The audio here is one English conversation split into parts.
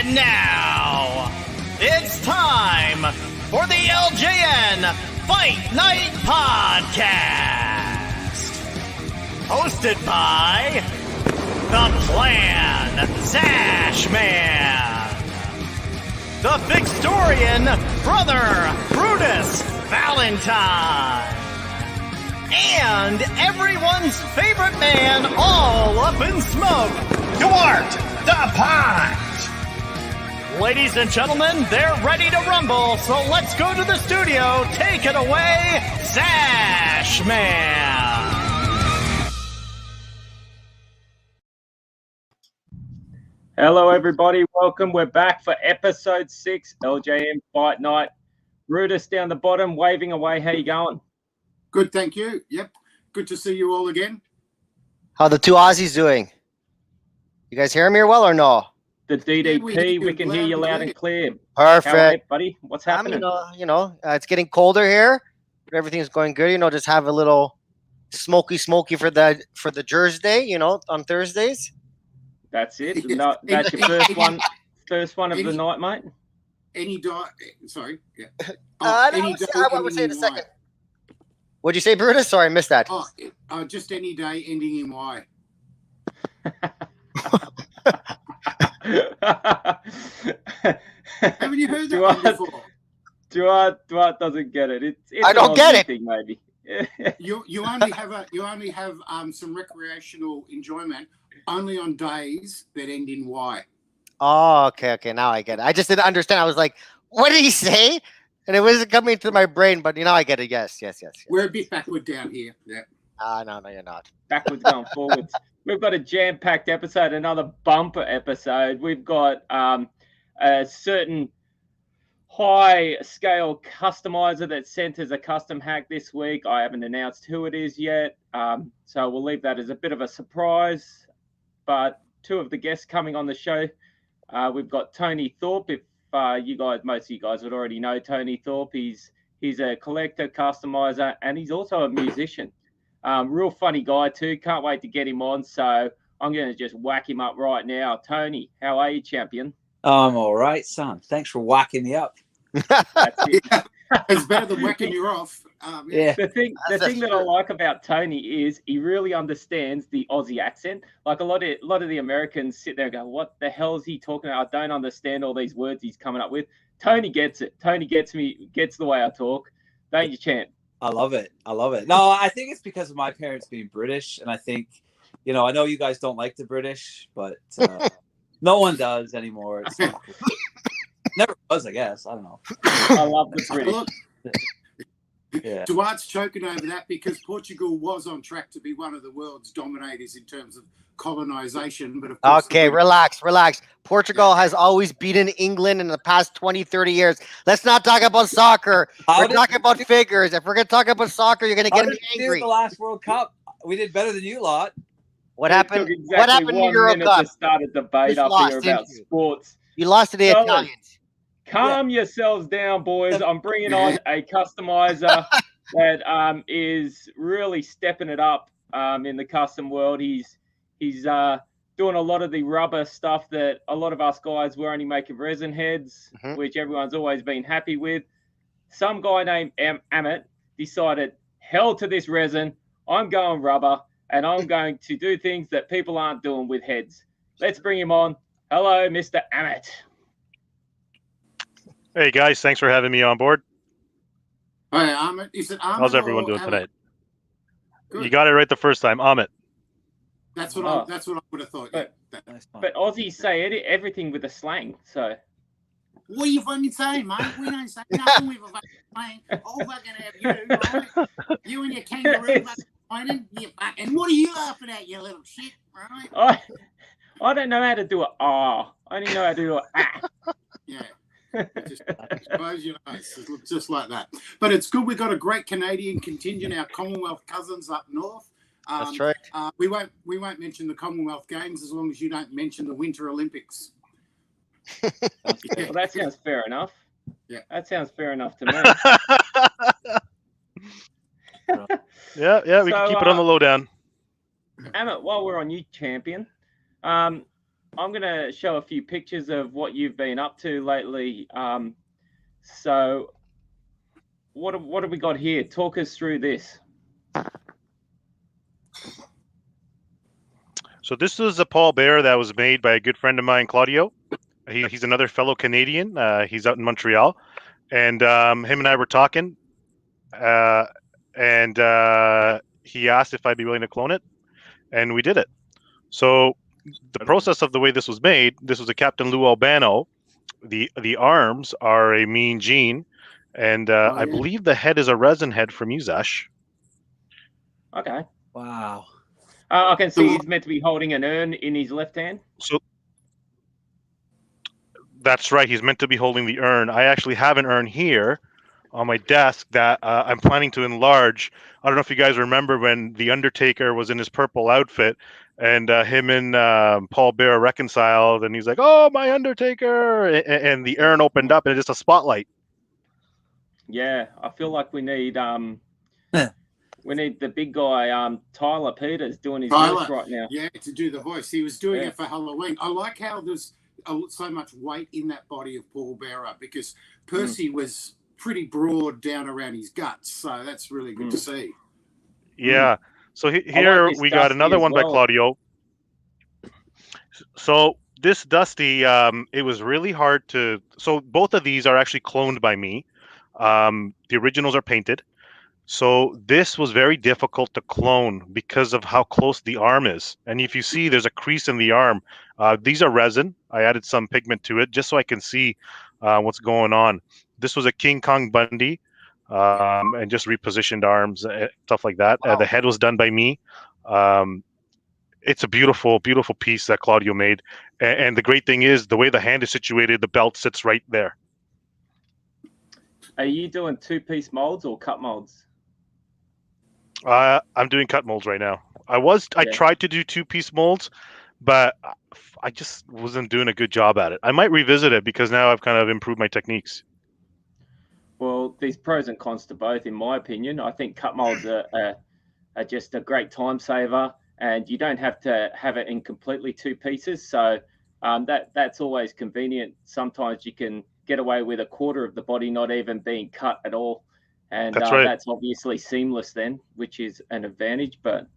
And now, it's time for the LJN Fight Night Podcast. Hosted by The Plan, Zash Man. The Victorian Brother, Brutus Valentine. And everyone's favorite man, all up in smoke, Duarte the Pot. Ladies and gentlemen, they're ready to rumble, so let's go to the studio. Take it away, Zash Man. Hello, everybody. Welcome. We're back for episode 6, LJN Fight Night. Brutus down the bottom, waving away. How you going? Good, thank you. Yep. Good to see you all again. How the two Aussies doing? You guys hear me well or no? The DDP, we can hear you loud and clear. Perfect. How are you, buddy? What's happening? It's getting colder here, but everything's going good. Just have a little smoky for the Jersey Day, on Thursdays. That's it. No, that's your first one of the night, mate. Any diet? Sorry. Yeah. I would say in a second. What'd you say, Brutus? Sorry, I missed that. Just any day ending in Y. Haven't you heard that one before? Duarte doesn't get it. It's I don't get it. Thing, maybe. you only have some recreational enjoyment only on days that end in Y. Oh, okay. Now I get it. I just didn't understand. I was like, what did he say? And it wasn't coming to my brain, but I get it. Yes. We're a bit backward down here. Yeah. No, you're not. Backwards going forwards. We've got a jam-packed episode, another bumper episode. We've got a certain high-scale customizer that sent us a custom hack this week. I haven't announced who it is yet, so we'll leave that as a bit of a surprise. But two of the guests coming on the show, we've got Tony Thorpe. If most of you guys would already know Tony Thorpe. He's a collector, customizer, and he's also a musician. Real funny guy too. Can't wait to get him on. So I'm going to just whack him up right now. Tony, how are you, champion? I'm all right, son. Thanks for whacking me up. That's it. It's better than whacking you off. Yeah. The thing that I like about Tony is he really understands the Aussie accent. Like a lot of the Americans sit there and go, "What the hell is he talking about? I don't understand all these words he's coming up with." Tony gets it. Tony gets the way I talk. Don't you, champ? I love it. No, I think it's because of my parents being British, and I think, I know you guys don't like the British, but no one does anymore. It's never was, I guess. I don't know. I love the British. Look, Yeah. Duarte's choking over that because Portugal was on track to be one of the world's dominators in terms of colonization. But of course, Okay, relax. Portugal has always beaten England in the past 20, 30 years. Let's not talk about soccer. We're talking about figures. If we're going to talk about soccer, you're going to get me angry. The last World Cup, we did better than you lot. What happened? What happened in the Euro Cup? To start a debate up here about sports. You lost to the Italians. Calm yourselves down, boys. I'm bringing on a customizer that is really stepping it up in the custom world. He's doing a lot of the rubber stuff that a lot of us guys were only making resin heads, which everyone's always been happy with. Some guy named Amit decided, hell to this resin. I'm going rubber, and I'm going to do things that people aren't doing with heads. Let's bring him on. Hello, Mr. Amit. Hey guys, thanks for having me on board. Hi, Amit. Is it Amit? How's everyone doing tonight? Good. You got it right the first time, Amit. That's what I would have thought. But Aussies say everything with a slang. So what are you fucking saying, mate? We don't say nothing with a fucking slang. I'll fucking have you, right? You and your kangaroo fucking whining. And what are you laughing at, you little shit, right? I don't know how to do it. I only know how to do it. Yeah. Just close your nose, just like that. But it's good. We've got a great Canadian contingent, our Commonwealth cousins up north. That's right. We won't mention the Commonwealth Games as long as you don't mention the Winter Olympics. Well, that sounds fair enough. Yeah, that sounds fair enough to me. Yeah, we can keep it on the lowdown. Amit, while we're on you, champion, I'm going to show a few pictures of what you've been up to lately. So what have we got here? Talk us through this. So this was a Paul Bear that was made by a good friend of mine, Claudio. He's another fellow Canadian. He's out in Montreal, and him and I were talking, and he asked if I'd be willing to clone it, and we did it. So the process of the way this was made, this was a Captain Lou Albano. The arms are a Mean Gene, and I believe the head is a resin head from Uzash. Okay. Wow. I can see he's meant to be holding an urn in his left hand. So that's right. He's meant to be holding the urn. I actually have an urn here on my desk that I'm planning to enlarge. I don't know if you guys remember when The Undertaker was in his purple outfit and him and Paul Bear reconciled, and he's like, "Oh, my Undertaker!" And the urn opened up, and it's just a spotlight. Yeah, I feel like we need we need the big guy, Tyler Peters, doing his voice right now. Yeah, to do the voice. He was doing it for Halloween. I like how there's so much weight in that body of Paul Bearer, because Percy was pretty broad down around his guts. So that's really good to see. Yeah. So here we got another one by Claudio. So this Dusty, it was really hard to... So both of these are actually cloned by me. The originals are painted. So this was very difficult to clone because of how close the arm is. And if you see, there's a crease in the arm. These are resin. I added some pigment to it just so I can see what's going on. This was a King Kong Bundy, and just repositioned arms, stuff like that. Wow. The head was done by me. It's a beautiful, beautiful piece that Claudio made. And the great thing is the way the hand is situated, the belt sits right there. Are you doing two-piece molds or cut molds? I'm doing cut molds right now. I tried to do two-piece molds, but I just wasn't doing a good job at it. I might revisit it because now I've kind of improved my techniques. Well, there's pros and cons to both, in my opinion. I think cut molds are just a great time saver, and you don't have to have it in completely two pieces. So that's always convenient. Sometimes you can get away with a quarter of the body not even being cut at all. And that's right. That's obviously seamless then, which is an advantage. But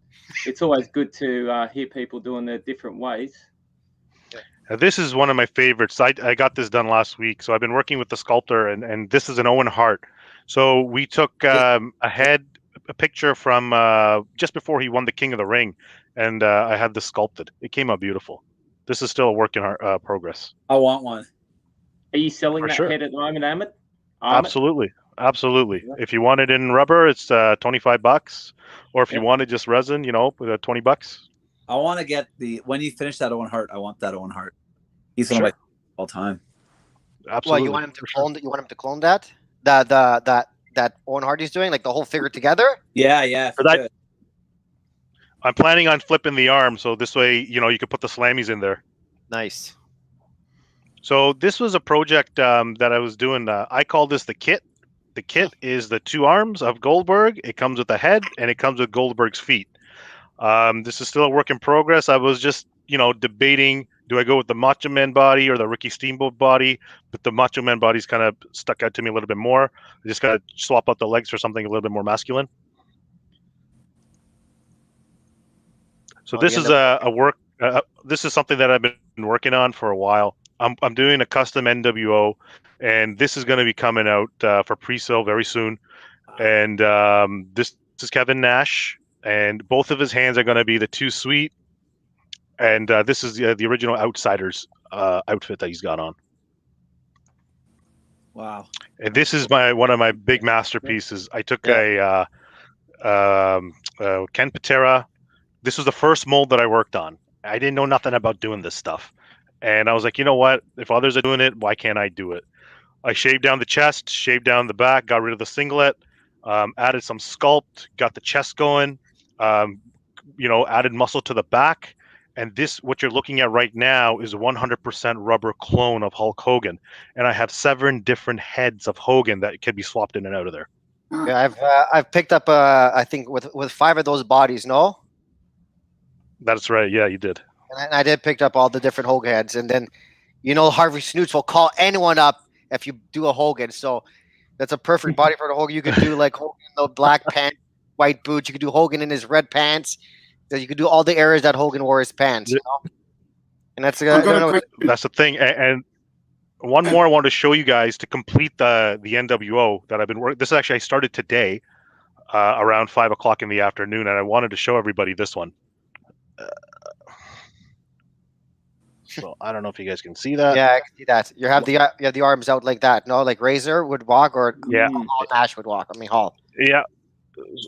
it's always good to hear people doing it different ways. This is one of my favorites. I got this done last week. So I've been working with the sculptor, and this is an Owen Hart. So we took a picture from just before he won the King of the Ring, and I had this sculpted. It came out beautiful. This is still a work in progress. I want one. Are you selling that sure. head at the moment, Amit? Absolutely. Absolutely. Yeah. If you want it in rubber, it's $25, or if you want it just resin, with $20. I want to get when you finish that Owen Hart, I want that Owen Hart. He's one of my all time. Absolutely. Well, you want him to clone that? You want him to clone that? That Owen Hart is doing, like the whole figure together? Yeah. For that, I'm planning on flipping the arm, so this way, you could put the slammies in there. Nice. So this was a project that I was doing. I call this the kit. The kit is the two arms of Goldberg. It comes with a head, and it comes with Goldberg's feet. This is still a work in progress. I was just, debating, do I go with the Macho Man body or the Ricky Steamboat body? But the Macho Man body's kind of stuck out to me a little bit more. I just got to swap out the legs for something a little bit more masculine. So this is this is something that I've been working on for a while. I'm doing a custom NWO, and this is going to be coming out for pre-sale very soon. And this is Kevin Nash, and both of his hands are going to be the Too Sweet. And this is the original Outsiders outfit that he's got on. Wow! And this is one of my big masterpieces. I took a Ken Patera. This was the first mold that I worked on. I didn't know nothing about doing this stuff. And I was like, you know what? If others are doing it, why can't I do it? I shaved down the chest, shaved down the back, got rid of the singlet, added some sculpt, got the chest going, added muscle to the back. And this, what you're looking at right now, is 100% rubber clone of Hulk Hogan. And I have 7 different heads of Hogan that can be swapped in and out of there. Yeah, I've picked up, I think, with 5 of those bodies, no? That's right. Yeah, you did. And I did pick up all the different Hogan heads, and then Harvey Snoots will call anyone up if you do a Hogan. So that's a perfect body for the Hogan. You could do like Hogan in the black pants, white boots. You could do Hogan in his red pants. You could do all the areas that Hogan wore his pants. And that's that's the thing. And one more I wanted to show you guys to complete the NWO that I've been working. This actually I started today around 5 o'clock in the afternoon, and I wanted to show everybody this one. So I don't know if you guys can see that. Yeah, I can see that. You have the arms out like that. No, like Razor would walk, or Hall Nash would walk. I mean Hall. Yeah.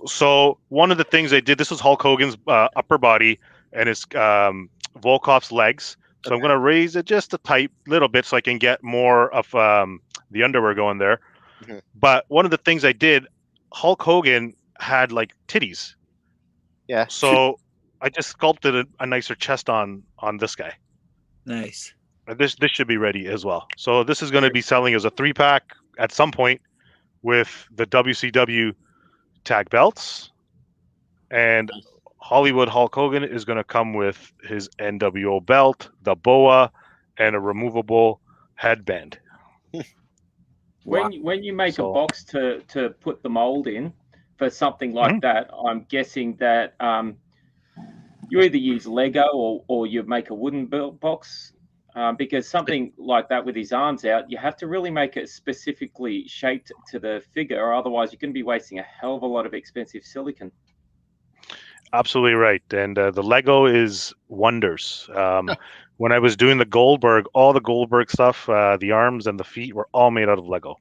So one of the things they did. This was Hulk Hogan's upper body and his Volkov's legs. So I'm going to raise it just a tight little bit so I can get more of the underwear going there. Mm-hmm. But one of the things I did, Hulk Hogan had like titties. Yeah. So I just sculpted a nicer chest on this guy. Nice. This should be ready as well. So this is going to be selling as a 3-pack at some point with the WCW tag belts, and Hollywood Hulk Hogan is going to come with his NWO belt, the boa, and a removable headband. When you make a box to put the mold in for something like that, I'm guessing that you either use Lego or you make a wooden box, because something like that with his arms out, you have to really make it specifically shaped to the figure, or otherwise you're going to be wasting a hell of a lot of expensive silicone. Absolutely right. And the Lego is wonders. When I was doing the Goldberg, all the Goldberg stuff, the arms and the feet were all made out of Lego.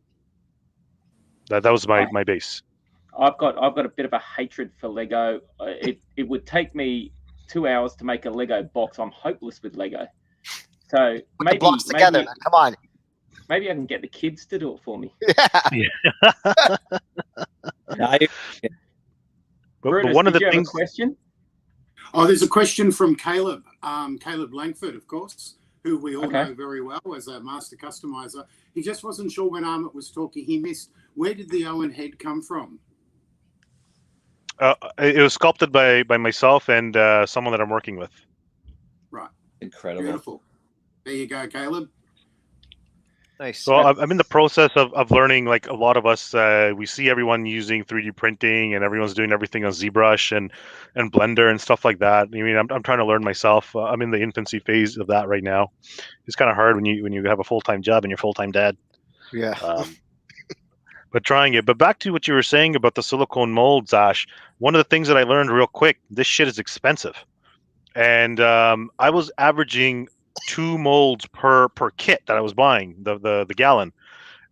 That was my base. I've got a bit of a hatred for Lego. It would take me 2 hours to make a Lego box. I'm hopeless with Lego. So put the blocks together. Come on. Maybe I can get the kids to do it for me. Brutus, one of the things. things. Have a question? Oh, there's a question from Caleb. Caleb Langford, of course, who we all know very well as a master customizer. He just wasn't sure when Amit was talking. He missed. Where did the Owen head come from? It was sculpted by myself and someone that I'm working with. Right. Incredible. Beautiful. There you go, Caleb. Nice. So I'm in the process of learning. Like a lot of us, we see everyone using 3D printing, and everyone's doing everything on ZBrush and Blender and stuff like that. I mean, I'm trying to learn myself. I'm in the infancy phase of that right now. It's kind of hard when you have a full-time job and you're full-time dad. Yeah. But trying it. But back to what you were saying about the silicone molds, Ash. One of the things that I learned real quick, this shit is expensive, and I was averaging 2 molds per kit that I was buying, the gallon,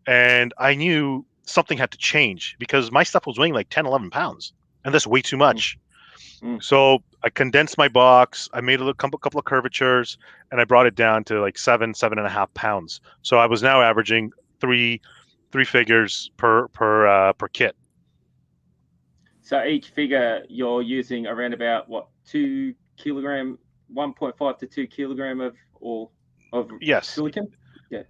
and I knew something had to change because my stuff was weighing like 10, 11 pounds, and that's way too much. So I condensed my box, I made a couple of curvatures, and I brought it down to like 7.5 pounds. So I was now averaging three figures per kit. So each figure you're using around about 2 kilogram, 1.5 to 2 kilogram of yes. silicon. Yeah.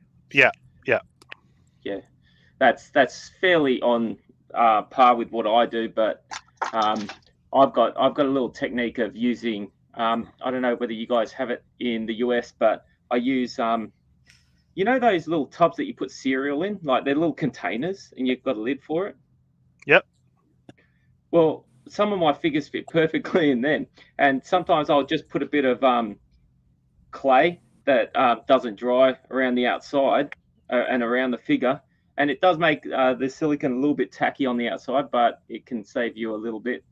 That's fairly on par with what I do, but I've got a little technique of using. I don't know whether you guys have it in the US, but I use you know those little tubs that you put cereal in, like they're little containers, and you've got a lid for it. Yep. Well, some of my figures fit perfectly in them, and sometimes I'll just put a bit of clay that doesn't dry around the outside and around the figure, and it does make the silicone a little bit tacky on the outside, but it can save you a little bit.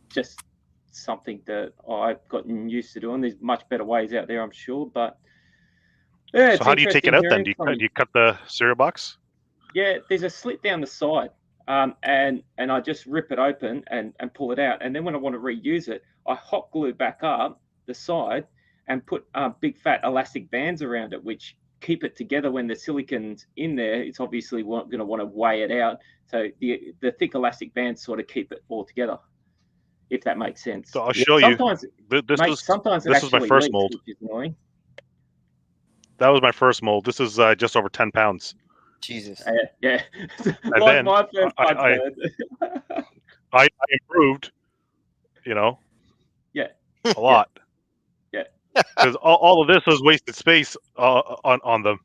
Just something that I've gotten used to doing. There's much better ways out there, I'm sure, but yeah. So how do you take it out then? Do you cut the cereal box? Yeah, there's a slit down the side, and I just rip it open and pull it out, and then when I want to reuse it, I hot glue back up the side and put big fat elastic bands around it, which keep it together. When the silicone's in there, it's obviously going to want to weigh it out. So the thick elastic bands sort of keep it all together, if that makes sense. So I'll show you. Sometimes this was my first mold. Which is annoying. That was my first mold. This is just over 10 pounds. Jesus. Yeah. And then my first I improved, Yeah. a lot. because all of this was wasted space on them.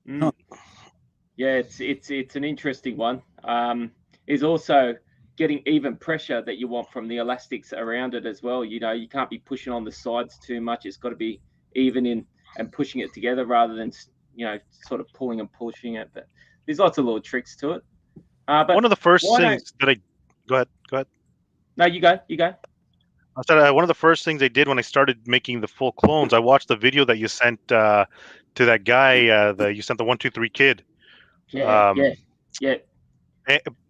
Mm. Yeah, it's an interesting one. Is also getting even pressure that you want from the elastics around it as well. You know, you can't be pushing on the sides too much. It's got to be even in and pushing it together rather than, you know, sort of pulling and pushing it. But there's lots of little tricks to it. But One of the first things that I go ahead. No, you go. I said one of the first things I did when I started making the full clones, I watched the video that you sent to that guy. You sent the 1-2-3 kid. Yeah.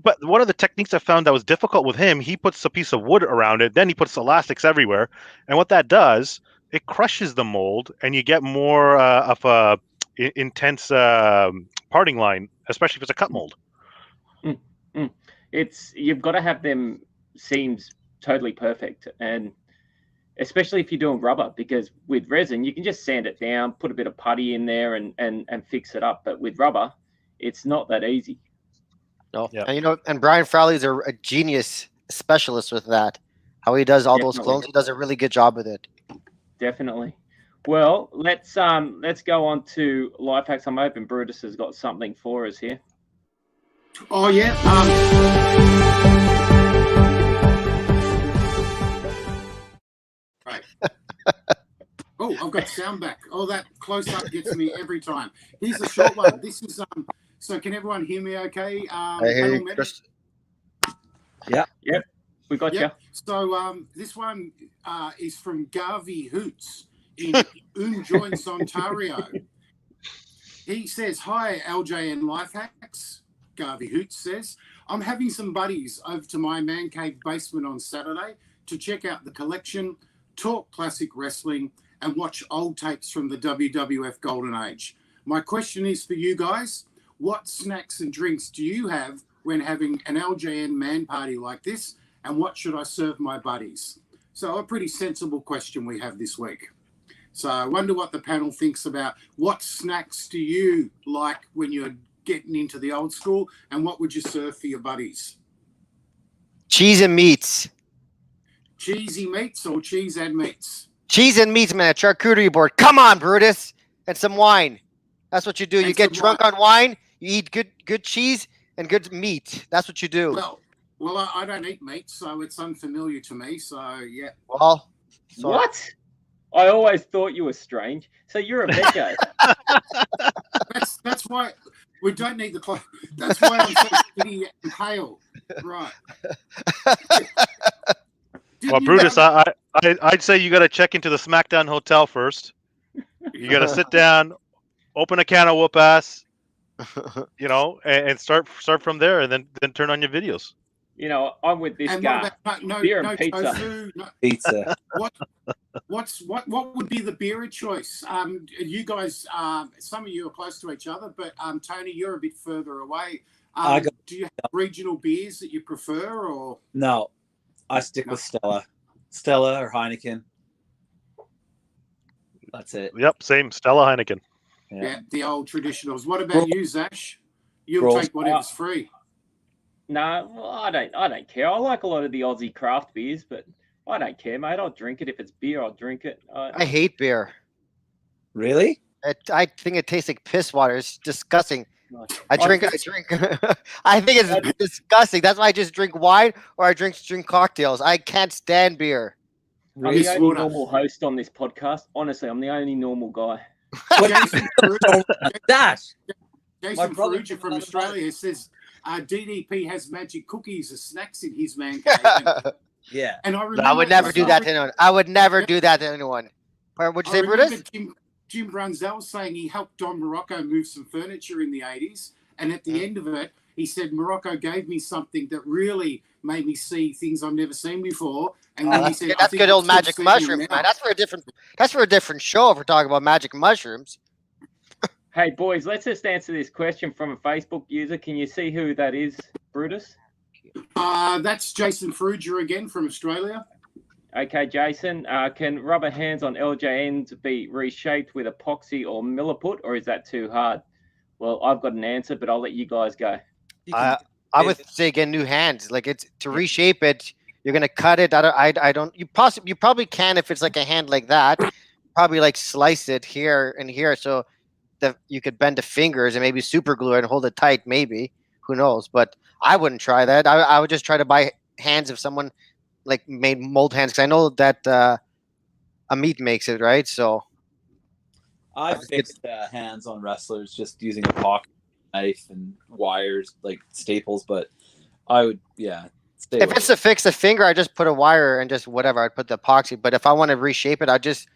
But one of the techniques I found that was difficult with him, he puts a piece of wood around it, then he puts elastics everywhere, and what that does, it crushes the mold, and you get more of a intense parting line, especially if it's a cut mold. You've got to have them seams totally perfect, and especially if you're doing rubber, because with resin you can just sand it down, put a bit of putty in there, and fix it up. But with rubber, it's not that easy. No, yeah. And you know, and Brian Frawley's a genius specialist with that. How he does all those clones, he does a really good job with it. Definitely. Well, let's go on to life hacks. I'm hoping Brutus has got something for us here. Oh yeah. Right. Oh, I've got sound back. Oh, that close up gets me every time. Here's a short one. This is So can everyone hear me? Okay. I hear you, Chris. Yeah. Yep. We got you. So this one is from Garvey Hoots in Joints, Ontario. He says, "Hi, LJN Life Hacks." Garvey Hoots says, "I'm having some buddies over to my man cave basement on Saturday to check out the collection, talk classic wrestling, and watch old tapes from the WWF Golden Age. My question is for you guys. What snacks and drinks do you have when having an LJN man party like this? And what should I serve my buddies?" So a pretty sensible question we have this week. So I wonder what the panel thinks about what snacks do you like when you're getting into the old school, and what would you serve for your buddies? Cheese and meats. Cheesy meats or cheese and meats? Cheese and meats, man. Charcuterie board. Come on, Brutus. And some wine. That's what you do. You get drunk on wine. You eat good cheese and good meat. That's what you do. Well, I don't eat meat, so it's unfamiliar to me. So yeah. Well, sorry. What? I always thought you were strange. So you're a veggie. That's why we don't need the clothes. That's why I'm so skinny and pale. Right. Well, Brutus, I'd say you got to check into the SmackDown Hotel first. You got to sit down, open a can of whoop ass, you know, and start from there, and then turn on your videos. You know, I'm with this guy. Beer and pizza. Tofu, Pizza. What would be the beer of choice? You guys, some of you are close to each other, but Tony, you're a bit further away. Do you have regional beers that you prefer, or no? I stick with Stella or Heineken. That's it. Yep, same. Stella, Heineken. Yeah, the old traditionals. What about you, Zash? You'll take whatever's free. No, well, I don't care. I like a lot of the Aussie craft beers, but I don't care, mate. I'll drink it. If it's beer, I'll drink it. I hate beer. Really? I think it tastes like piss water. It's disgusting. I drink. I think it's disgusting. That's why I just drink wine or I drink cocktails. I can't stand beer. I'm the only normal host on this podcast. Honestly, I'm the only normal guy. Jason Ferrugia from Australia says DDP has magic cookies as snacks in his man cave. Yeah. And I would never do that to anyone. I would never do that to anyone. What'd you say, Brutus? Jim Brunzell saying he helped Don Morocco move some furniture in the 80s. And at the end of it, he said, Morocco gave me something that really made me see things I've never seen before. And then he said, that's good old magic mushrooms, man. That's for a different show if we're talking about magic mushrooms. Hey, boys, let's just answer this question from a Facebook user. Can you see who that is, Brutus? That's Jason Ferrugia again from Australia. Okay, Jason. Can rubber hands on LJNs be reshaped with epoxy or milliput, or is that too hard? Well, I've got an answer, but I'll let you guys go. I would say get new hands. Like, it's to reshape it, you're gonna cut it. I don't. You probably can if it's like a hand like that. Probably like slice it here and here, so that you could bend the fingers and maybe super glue it and hold it tight. Maybe, who knows? But I wouldn't try that. I would just try to buy hands if someone like made mold hands, because I know that Amit makes it, right? So I fixed hands on wrestlers just using a pocket knife and wires, like staples. But I would, stay if away. it's to fix the finger, I just put a wire and just whatever. I'd put the epoxy. But if I want to reshape it, I just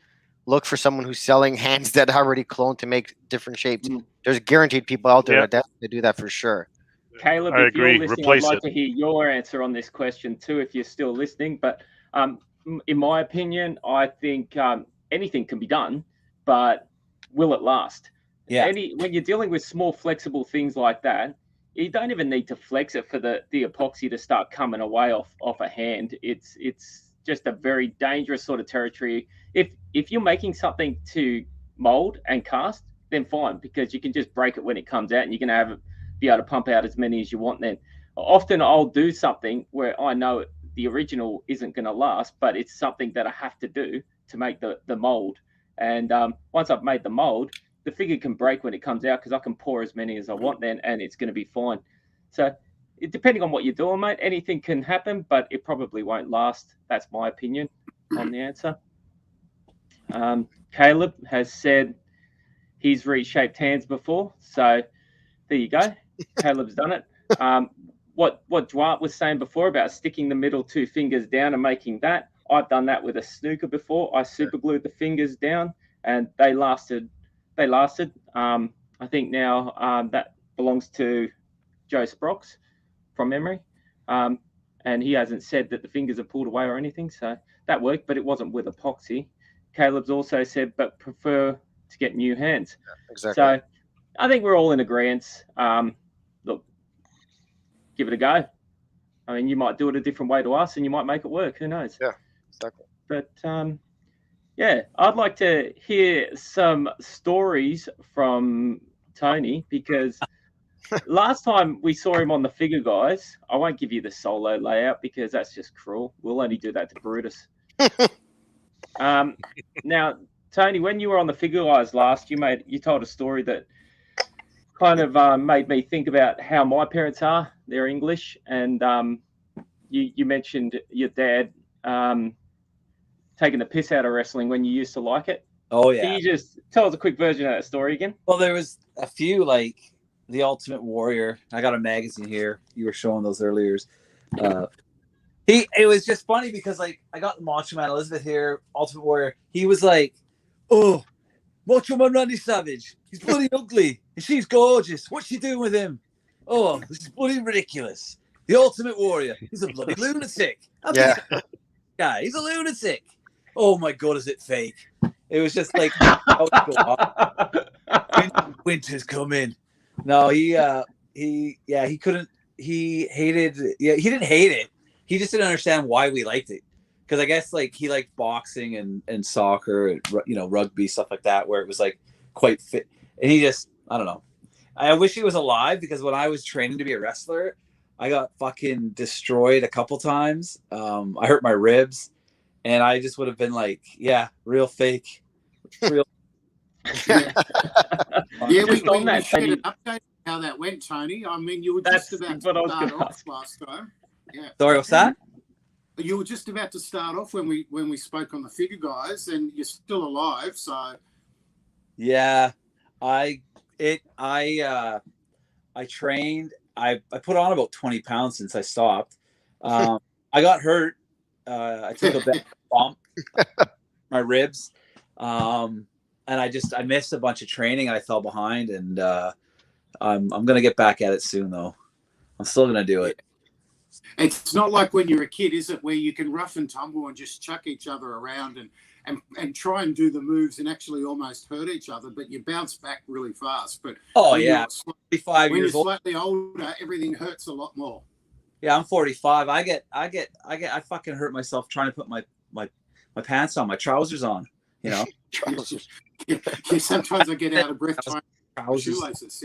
look for someone who's selling hands that are already cloned to make different shapes. There's guaranteed people out there that do that for sure. Caleb, I if agree. you're listening, Replace I'd like it. to hear your answer on this question too, if you're still listening. But in my opinion, I think anything can be done, but will it last? Yeah. When you're dealing with small, flexible things like that, you don't even need to flex it for the epoxy to start coming away off a hand. It's just a very dangerous sort of territory. If you're making something to mold and cast, then fine, because you can just break it when it comes out, and you can be able to pump out as many as you want. Then often I'll do something where I know the original isn't going to last, but it's something that I have to do to make the mold. And once I've made the mold, the figure can break when it comes out, because I can pour as many as I want then, and it's going to be fine. So depending on what you're doing, mate, anything can happen, but it probably won't last. That's my opinion on the answer. Caleb has said he's reshaped hands before, so there you go. Caleb's done it. What Dwight was saying before about sticking the middle two fingers down and making that, I've done that with a snooker before. I super glued the fingers down, and they lasted. I think now that belongs to Joe Sprox from memory, and he hasn't said that the fingers are pulled away or anything, so that worked, but it wasn't with epoxy. Caleb's also said, but prefer to get new hands. Yeah, exactly. So I think we're all in agreement. Look, give it a go. I mean, you might do it a different way to us, and you might make it work. Who knows? Yeah, exactly. But I'd like to hear some stories from Tony, because last time we saw him on the Figure Guys, I won't give you the solo layout because that's just cruel. We'll only do that to Brutus. Now, Tony, when you were on the Figure Guys last, you told a story that kind of made me think about how my parents are. They're English, and you mentioned your dad taking the piss out of wrestling when you used to like it. Oh yeah. Can you just tell us a quick version of that story again? Well, there was a few, like the Ultimate Warrior. I got a magazine here. You were showing those earlier. It was just funny because like I got the Macho Man Elizabeth here, Ultimate Warrior. He was like, "Oh, Macho Man Randy Savage. He's bloody ugly, and she's gorgeous. What's she doing with him? Oh, this is bloody ridiculous. The Ultimate Warrior. He's a bloody lunatic. Yeah. Guy, he's a lunatic. Oh my God, is it fake?" It was just like, winter's coming. No, he couldn't. He hated. Yeah, he didn't hate it. He just didn't understand why we liked it. Because I guess like he liked boxing and soccer, and, rugby, stuff like that, where it was like quite fit. And he just, I don't know. I wish he was alive, because when I was training to be a wrestler, I got fucking destroyed a couple times. I hurt my ribs, and I just would have been like, yeah, real fake, real. Yeah, we on that, should Tony. update how that went, Tony. I mean, you were That's just about to what I was start gonna off ask. last time. Yeah. Sorry, what's that? You were just about to start off when we spoke on the Figure Guys, and you're still alive. So Yeah, I trained. I put on about 20 pounds since I stopped. I got hurt. I took a bad bump, my ribs, and I missed a bunch of training. I fell behind, and I'm gonna get back at it soon, though. I'm still gonna do it. it's not like when you're a kid, is it, where you can rough and tumble and just chuck each other around and try and do the moves and actually almost hurt each other, but you bounce back really fast. But Oh when yeah, you're 45 when you're years old. slightly older, everything hurts a lot more. Yeah, I'm 45. I fucking hurt myself trying to put my pants on, my trousers on. Yeah, sometimes I get out of breath trying to Trousers. shoelaces.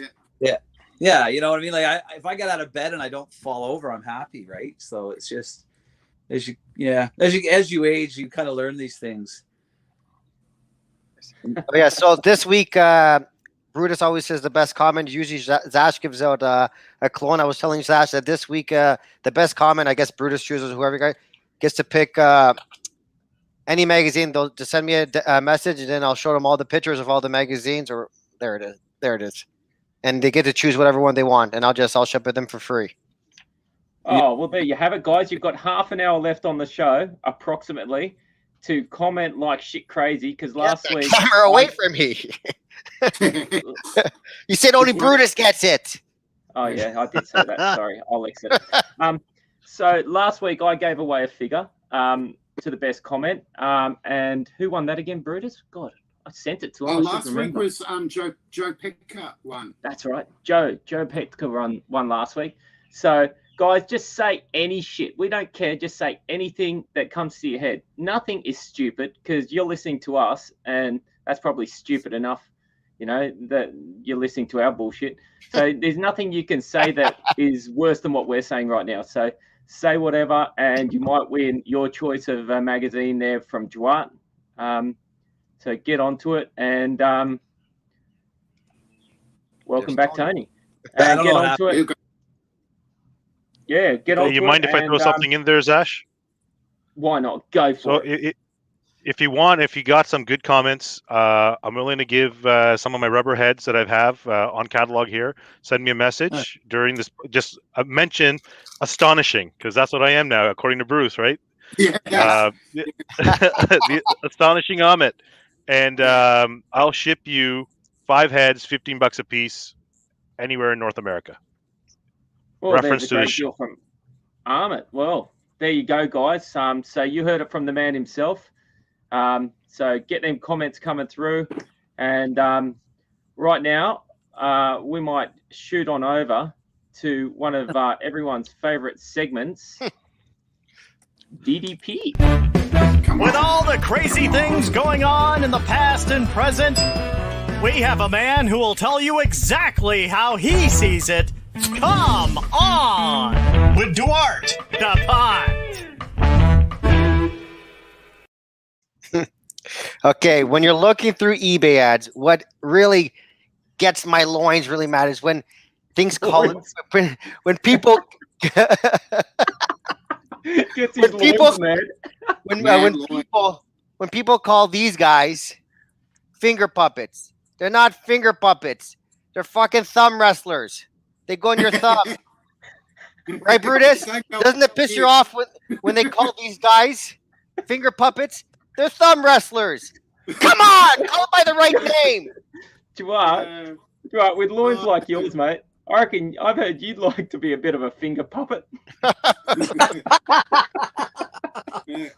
Yeah, you know what I mean? Like if I get out of bed and I don't fall over, I'm happy, right? So it's just as you age, you kind of learn these things. Oh, yeah. So this week, Brutus always says the best comment. Usually, Zash gives out a clone. I was telling Zash that this week, the best comment, I guess Brutus chooses whoever guy gets to pick any magazine. They'll just send me a message, and then I'll show them all the pictures of all the magazines. Or there it is, and they get to choose whatever one they want, and I'll ship it them for free. Oh, well, there you have it, guys. You've got half an hour left on the show, approximately, to comment like shit crazy. Because last week, camera away from me. You said only Brutus gets it. Oh yeah, I did say that. Sorry, I'll exit it. So last week I gave away a figure to the best comment. And who won that again, Brutus? God, I sent it to him. Last week was Joe Petka won. That's right. Joe Petka won last week. So guys, just say any shit. We don't care. Just say anything that comes to your head. Nothing is stupid because you're listening to us, and that's probably stupid enough, that you're listening to our bullshit. So there's nothing you can say that is worse than what we're saying right now. So say whatever, and you might win your choice of a magazine there from Duarte. So get onto it, and welcome back, Tony. And get onto it. Yeah, get on. You mind if I throw something in there, Zash? Why not? Go for it. If you got some good comments, I'm willing to give some of my rubber heads that I have on catalog here. Send me a message during this. Just mention astonishing, because that's what I am now, according to Bruce, right? Yeah. The astonishing Amit, and I'll ship you 5 heads, $15 a piece, anywhere in North America. Well, Reference to the show from Amit. Well, there you go, guys. So you heard it from the man himself. So get them comments coming through, and right now we might shoot on over to one of everyone's favorite segments, DDP. With all the crazy things going on in the past and present, we have a man who will tell you exactly how he sees it. Come on! With Duarte, the Pond. Okay, when you're looking through eBay ads, what really gets my loins really mad is when things call when people when people call these guys finger puppets. They're not finger puppets. They're fucking thumb wrestlers. They go in your thumb. Right, Brutus? Doesn't it piss you off when they call these guys finger puppets? They're thumb wrestlers. Come on, call it by the right name. Duarte, with loins like yours, mate, I reckon I've heard you'd like to be a bit of a finger puppet. That's right. Yeah,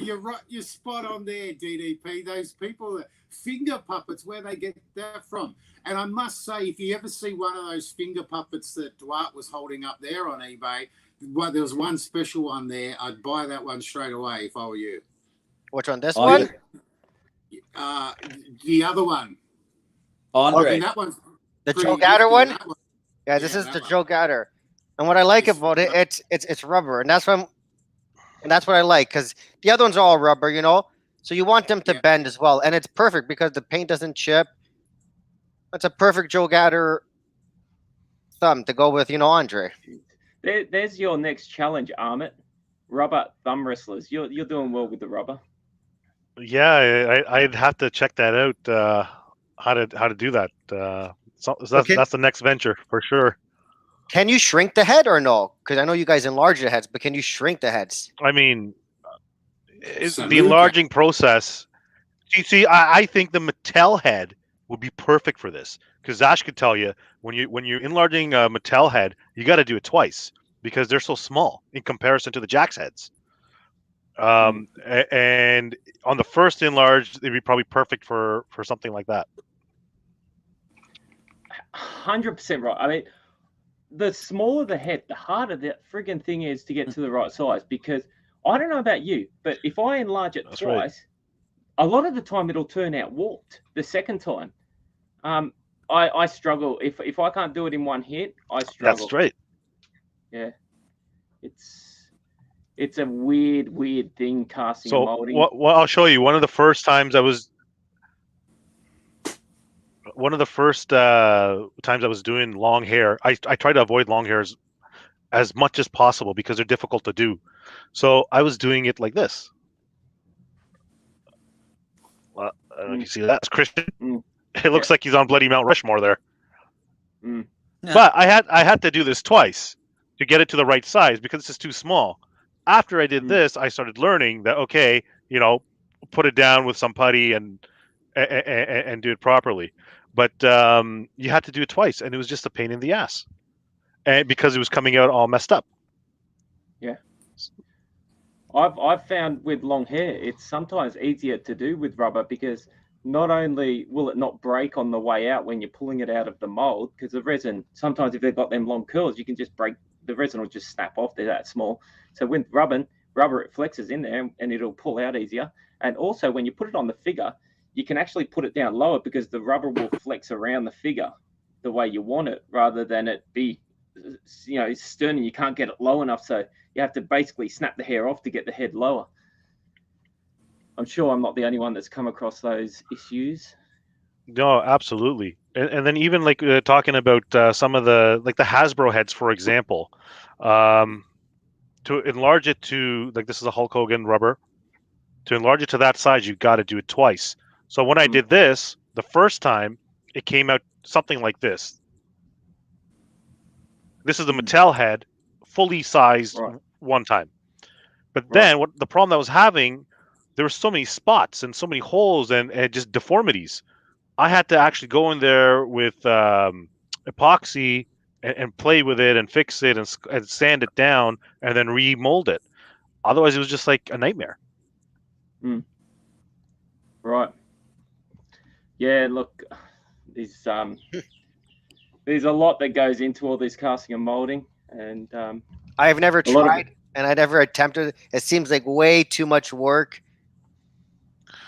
you're right. You're spot on there, DDP. Those people that finger puppets, where they get that from. And I must say, if you ever see one of those finger puppets that Duarte was holding up there on eBay, well, there was one special one there. I'd buy that one straight away if I were you. Which one? This one? The other one. Andre. That one's the Joe Gatter one? Yeah, this is the Joe Gatter. And what I like about it, it's rubber, and that's what I like, because the other ones are all rubber, So you want them to bend as well, and it's perfect because the paint doesn't chip. That's a perfect Joe Gatter thumb to go with, Andre. There's your next challenge, Amit. Rubber thumb wrestlers. You're doing well with the rubber. Yeah, I'd have to check that out. How to do that? So that's the next venture for sure. Can you shrink the head or no? Because I know you guys enlarge the heads, but can you shrink the heads? I mean, the enlarging process. You see, I think the Mattel head would be perfect for this, because Ash could tell you when you're enlarging a Mattel head, you got to do it twice because they're so small in comparison to the Jack's heads. And on the first enlarged, it'd be probably perfect for something like that. 100% right. I mean, the smaller the head, the harder that friggin' thing is to get to the right size, because I don't know about you, but if I enlarge it twice, a lot of the time it'll turn out warped the second time. I struggle. If I can't do it in one hit, I struggle. That's right. Yeah. It's a weird thing, casting and So molding. what I'll show you. One of the first times I was doing long hair. I try to avoid long hairs as much as possible because they're difficult to do. So I was doing it like this. Well, I don't know if you see that. That's Christian. It looks like he's on bloody Mount Rushmore there. Yeah. But I had to do this twice to get it to the right size because it's just too small. After I did this, I started learning that okay, put it down with some putty and do it properly. But you had to do it twice, and it was just a pain in the ass, and because it was coming out all messed up. Yeah, I've found with long hair, it's sometimes easier to do with rubber because not only will it not break on the way out when you're pulling it out of the mold, because the resin sometimes if they've got them long curls, you can just break the resin will just snap off. They're that small. So with rubber it flexes in there and it'll pull out easier. And also when you put it on the figure, you can actually put it down lower because the rubber will flex around the figure the way you want it rather than it be, stern and you can't get it low enough. So you have to basically snap the hair off to get the head lower. I'm sure I'm not the only one that's come across those issues. No, absolutely. And then even like talking about some of the Hasbro heads, for example, to enlarge it to like this is a Hulk Hogan rubber. To enlarge it to that size, you've got to do it twice. So when I did this the first time, it came out something like this. This is the Mattel head, fully sized one time. But then what the problem I was having, there were so many spots and so many holes and just deformities. I had to actually go in there with epoxy and play with it and fix it and sand it down and then remold it. Otherwise, it was just like a nightmare. Right. Yeah, look, there's a lot that goes into all this casting and molding. And I have never tried and I never attempted. It seems like way too much work.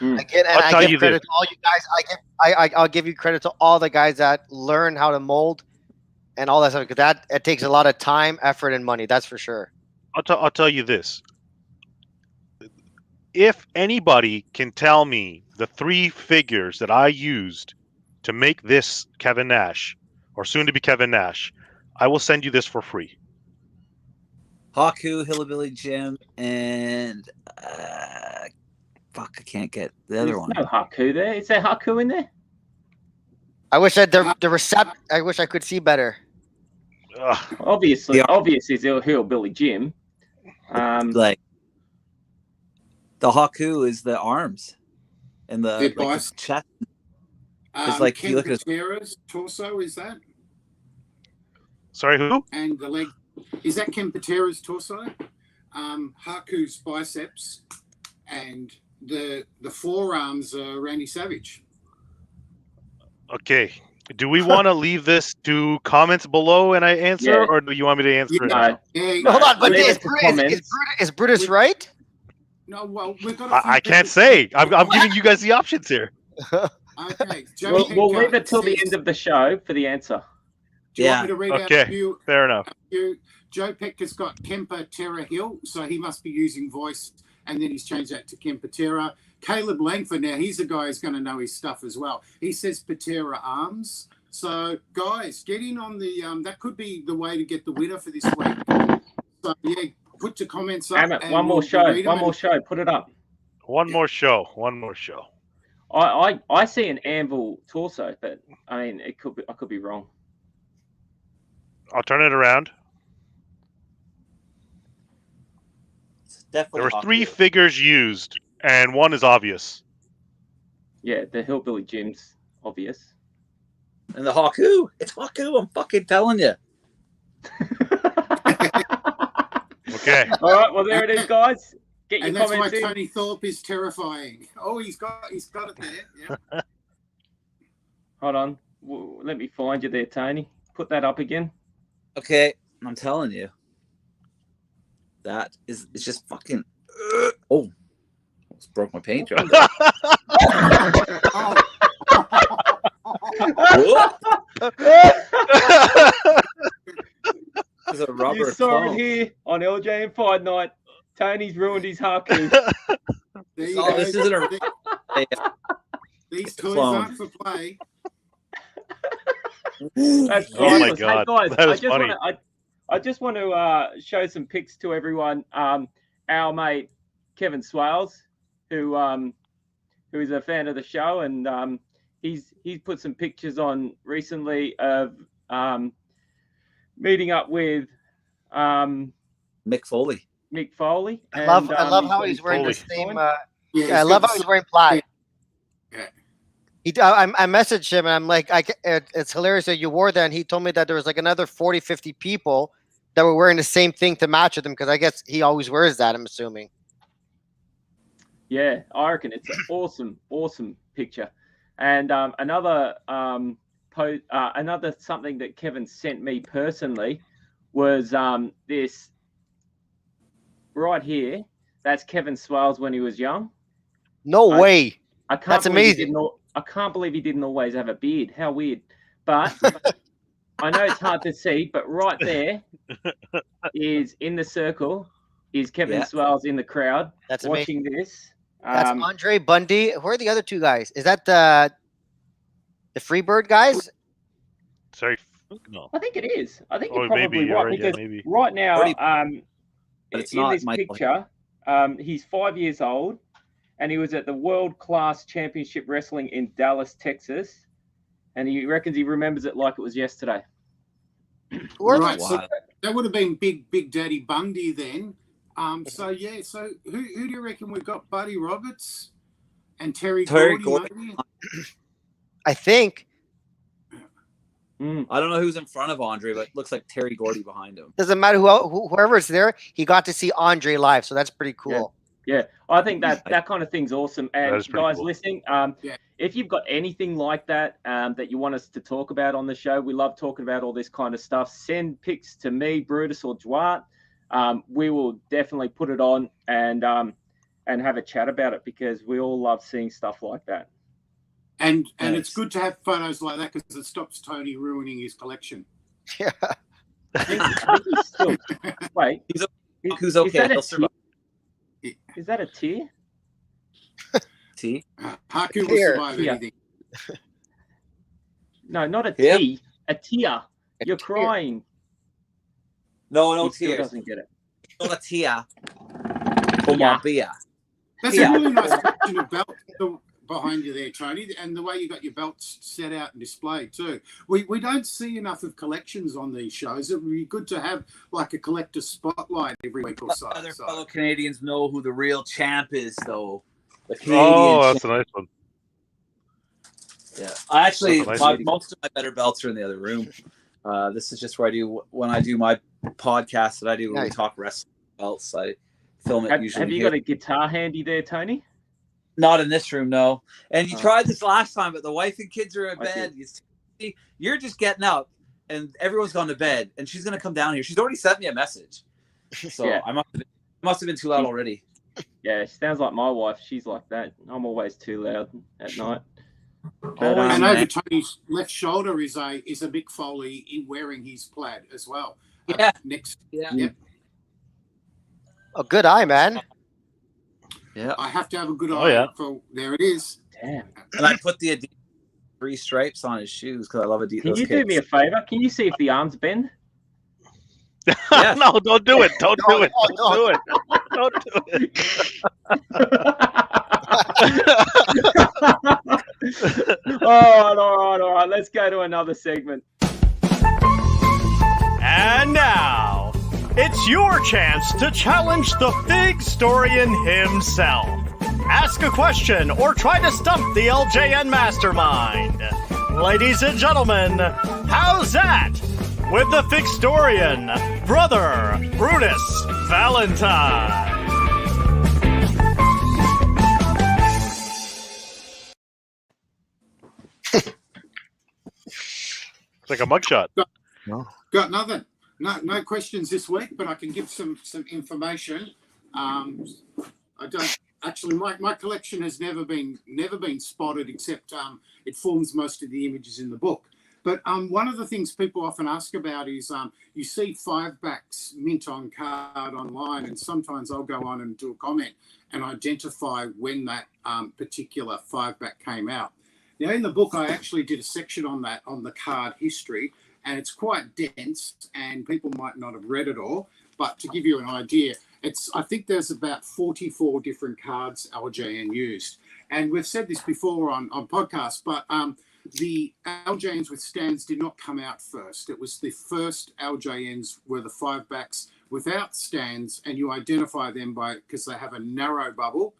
I give credit to all you guys. I'll give you credit to all the guys that learn how to mold and all that stuff because it takes a lot of time, effort, and money. That's for sure. I'll tell you this: if anybody can tell me the 3 figures that I used to make this Kevin Nash or soon to be Kevin Nash, I will send you this for free. Haku, Hillbilly Jim, and fuck, I can't get the other one. No Haku there. Is there Haku in there? I wish I wish I could see better. Obviously, it's Hillbilly Jim. Like the Haku is the arms and the chest. It's like Ken you look at Patera's torso. Is that? Sorry, who? And the leg. Is that Ken Patera's torso? Haku's biceps and the forearms are Randy Savage. Okay. Do we want to leave this to comments below and I answer, or do you want me to answer it? Hold on, but is Brutus right? No, well, we've got. I can't say. I'm giving you guys the options here. Okay, we'll leave it till the end of the show for the answer. Do you want me to read out a few? Fair enough. Joe Pecker's got Kemper Terra Hill, so he must be using voice, and then he's changed that to Kemper Terra. Caleb Langford, now he's a guy who's going to know his stuff as well. He says Patera Arms. So, guys, get in on the that could be the way to get the winner for this week. So, yeah, put your comments up. One more show. Put it up. One more show. I see an anvil torso, but I mean, I could be wrong. I'll turn it around. Definitely there were 3 figures used, and one is obvious. Yeah, the Hillbilly Jim's obvious. And the Haku. It's Haku, I'm fucking telling you. Okay. All right, well, there it is, guys. Get your and that's comments why in. Tony Thorpe is terrifying. Oh, he's got it there. Yeah. Hold on. Let me find you there, Tony. Put that up again. Okay, I'm telling you. That is, it's just fucking. Oh, almost broke my paint job. There's a rubber You saw clone. it here on LJN Fight Night. Tony's ruined his haku. There you Oh, go. this isn't a- These toys clone. aren't for play. That's Oh my priceless. Hey God, guys, that is funny. I just want to show some pics to everyone. Our mate Kevin Swales, who is a fan of the show, and he's put some pictures on recently of meeting up with Mick Foley. Mick Foley. I love got how his he's wearing the Foley same. coin. Yeah, I love how he's wearing plaid. Yeah. I messaged him and I'm like, it's hilarious that you wore that. And he told me that there was like another 40, 50 people that were wearing the same thing to match with him because I guess he always wears that, I'm assuming. Yeah, I reckon it's an awesome picture. And another something that Kevin sent me personally was this right here. That's Kevin Swales when he was young. No way. I can't That's believe amazing. I can't believe he didn't always have a beard. How weird. But I know it's hard to see, but right there is in the circle is Kevin Swales in the crowd That's watching this. That's Andre Bundy. Who are the other two guys? Is that the Freebird guys? Sorry, no. I think it is. I think you're Oh, probably maybe you're right right, yeah, because maybe. right now, But it's in not this Michael. picture, he's 5 years old, and he was at the World Class Championship Wrestling in Dallas, Texas, and he reckons he remembers it like it was yesterday. Right, Wow. so that would have been Big Daddy Bundy then. So who do you reckon we've got? Buddy Roberts and Terry Gordy, maybe? I think. I don't know who's in front of Andre, but it looks like Terry Gordy behind him. Doesn't matter whoever's there, he got to see Andre live, so that's pretty cool. Yeah, I think that kind of thing's awesome. And is pretty guys cool. listening, if you've got anything like that that you want us to talk about on the show, we love talking about all this kind of stuff. Send pics to me, Brutus, or Duarte. We will definitely put it on and have a chat about it because we all love seeing stuff like that. And it's good to have photos like that because it stops Tony ruining his collection. Yeah. I think he's still, wait, Who's okay? Is that, He'll survive. is that a tear? T. Haku will Here. survive Yeah. anything. No, not a Yeah. T. A tear. You're tear. crying. No He still tears. doesn't get it. Not a tia. Come on, beer. That's Yeah. a really nice collection of belts behind you there, Tony, and the way you got your belts set out and displayed too. We don't see enough of collections on these shows. It would be good to have like a collector spotlight every week or so. Other So, fellow Canadians know who the real champ is, though. The Canadian Oh, champ. that's a nice one. Yeah, I actually That's a nice one. most of my better belts are in the other room. This is just where I do when I do my podcast that I do when we Nice. talk wrestling belts. I film it Have usually. you here. got a guitar handy there, Tony? Not in this room, no. And you Oh. tried this last time, but the wife and kids are in I bed. You see, you're just getting up, and everyone's gone to bed, and she's gonna come down here. She's already sent me a message, so Yeah. I must have been too loud already. Yeah, she sounds like my wife. She's like that. I'm always too loud at night. But, Always, and man. over Tony's left shoulder is a Mick Foley in wearing his plaid as well. Yeah. Next, Yeah, Yep. A good eye, man. yeah. I have to have a good eye. Oh, yeah. For there it is. damn. And I put the Adidas 3 stripes on his shoes because I love Adidas. Can you do me a favor? Can you see if the arms bend? Yeah. No, don't do it. Don't do it. No, Don't do it. Don't do it. All right. Let's go to another segment. And now, it's your chance to challenge the Fig Storian himself. Ask a question or try to stump the LJN Mastermind. Ladies and gentlemen, how's that? With the Figstorian, Brother Brutus Valentine. It's like a mugshot. Got nothing. No questions this week, but I can give some information. I don't Actually, my collection has never been spotted, except it forms most of the images in the book. But one of the things people often ask about is you see 5-backs mint on card online, and sometimes I'll go on and do a comment and identify when that particular 5-back came out. Now, in the book, I actually did a section on that, on the card history, and it's quite dense, and people might not have read it all. But to give you an idea, I think there's about 44 different cards LJN used. And we've said this before on podcasts, but the LJNs with stands did not come out first. It was the first LJNs were the 5-backs without stands, and you identify them because they have a narrow bubble,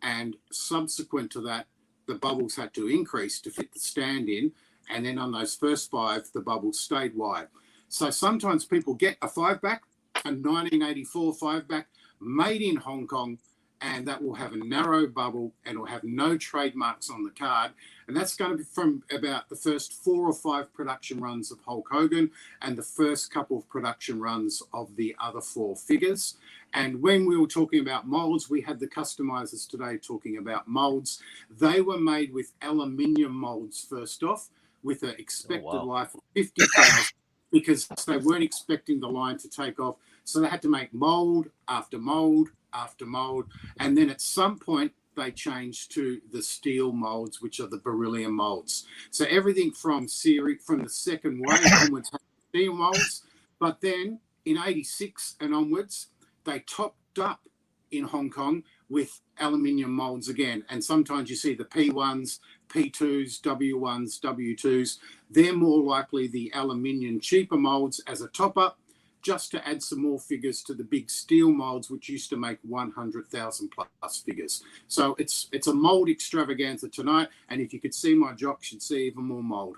and subsequent to that, the bubbles had to increase to fit the stand in, and then on those first 5, the bubbles stayed wide. So sometimes people get a 5-back, a 1984 5-back made in Hong Kong, and that will have a narrow bubble and will have no trademarks on the card. And that's going to be from about the first 4 or 5 production runs of Hulk Hogan and the first couple of production runs of the other 4 figures. And when we were talking about molds, we had the customizers today talking about molds. They were made with aluminium molds first off, with an expected life of 50,000, because they weren't expecting the line to take off. So they had to make mold after mold after mold. And then at some point, they changed to the steel molds, which are the beryllium molds. So everything from the second wave onwards had steel molds. But then in 86 and onwards, they topped up in Hong Kong with aluminium molds again. And sometimes you see the P1s, P2s, W1s, W2s. They're more likely the aluminium cheaper molds as a top-up, just to add some more figures to the big steel molds, which used to make 100,000 plus figures. So it's a mold extravaganza tonight, and if you could see my jocks, you'd see even more mold.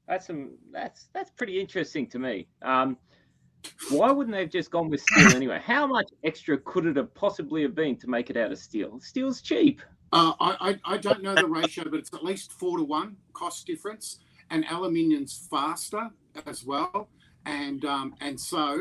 That's pretty interesting to me. Why wouldn't they have just gone with steel anyway? How much extra could it have possibly have been to make it out of steel? Steel's cheap. I don't know the ratio, but it's at least 4 to 1 cost difference, and aluminium's faster as well. And so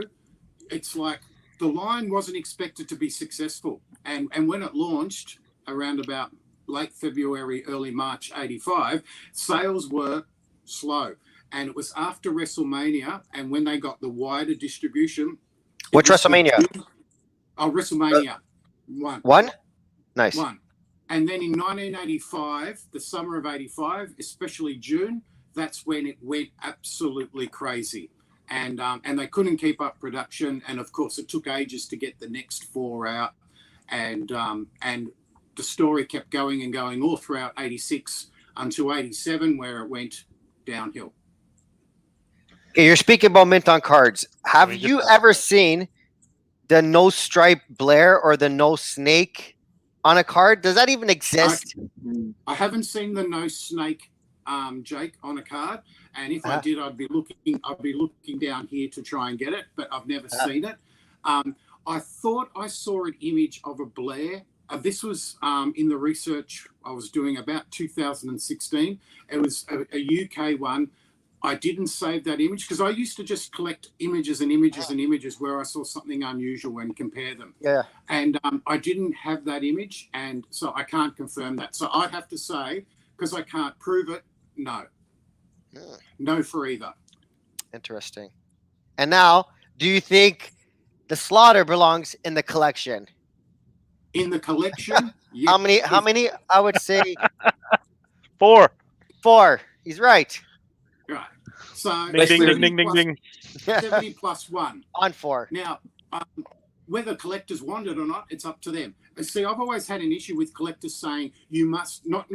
it's like the line wasn't expected to be successful. And when it launched around about late February, early March 85, sales were slow. And it was after WrestleMania, and when they got the wider distribution. Which WrestleMania? WrestleMania 1. 1? Nice. 1. And then in 1985, the summer of 85, especially June, that's when it went absolutely crazy. And they couldn't keep up production, and of course it took ages to get the next 4 out, and the story kept going and going all throughout 86 until 87, where it went downhill. Okay, you're speaking about mint on cards. Have you ever seen the no stripe Blair or the no snake on a card? Does that even exist? I haven't seen the no snake, Jake, on a card. And if I did, I'd be looking down here to try and get it, but I've never seen it. I thought I saw an image of a Blair. This was in the research I was doing about 2016. It was a UK one. I didn't save that image because I used to just collect images and images and images where I saw something unusual and compare them. Yeah. And I didn't have that image, and so I can't confirm that. So I'd have to say, because I can't prove it, no. No for either. Interesting. And now, do you think the Slaughter belongs in the collection? In the collection? Yes. How many? I would say 4. 4. He's right. Right. So ding, ding, ding, ding. 70 plus 1. On 4. Now, whether collectors want it or not, it's up to them. See, I've always had an issue with collectors saying you must, not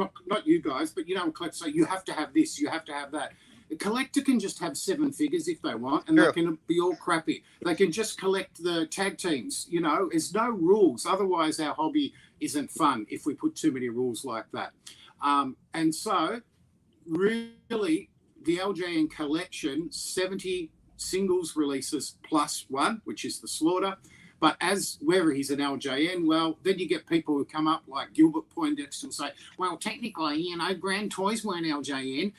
you guys, but collectors say you have to have this, you have to have that. A collector can just have 7 figures if they want, and they can be all crappy. They can just collect the tag teams. There's no rules. Otherwise, our hobby isn't fun if we put too many rules like that. And so, really, the LJN collection, 70 singles releases plus 1, which is the Slaughter. But as whether he's an LJN, well, then you get people who come up like Gilbert Poindexter and say, well, technically, Grand Toys weren't LJN.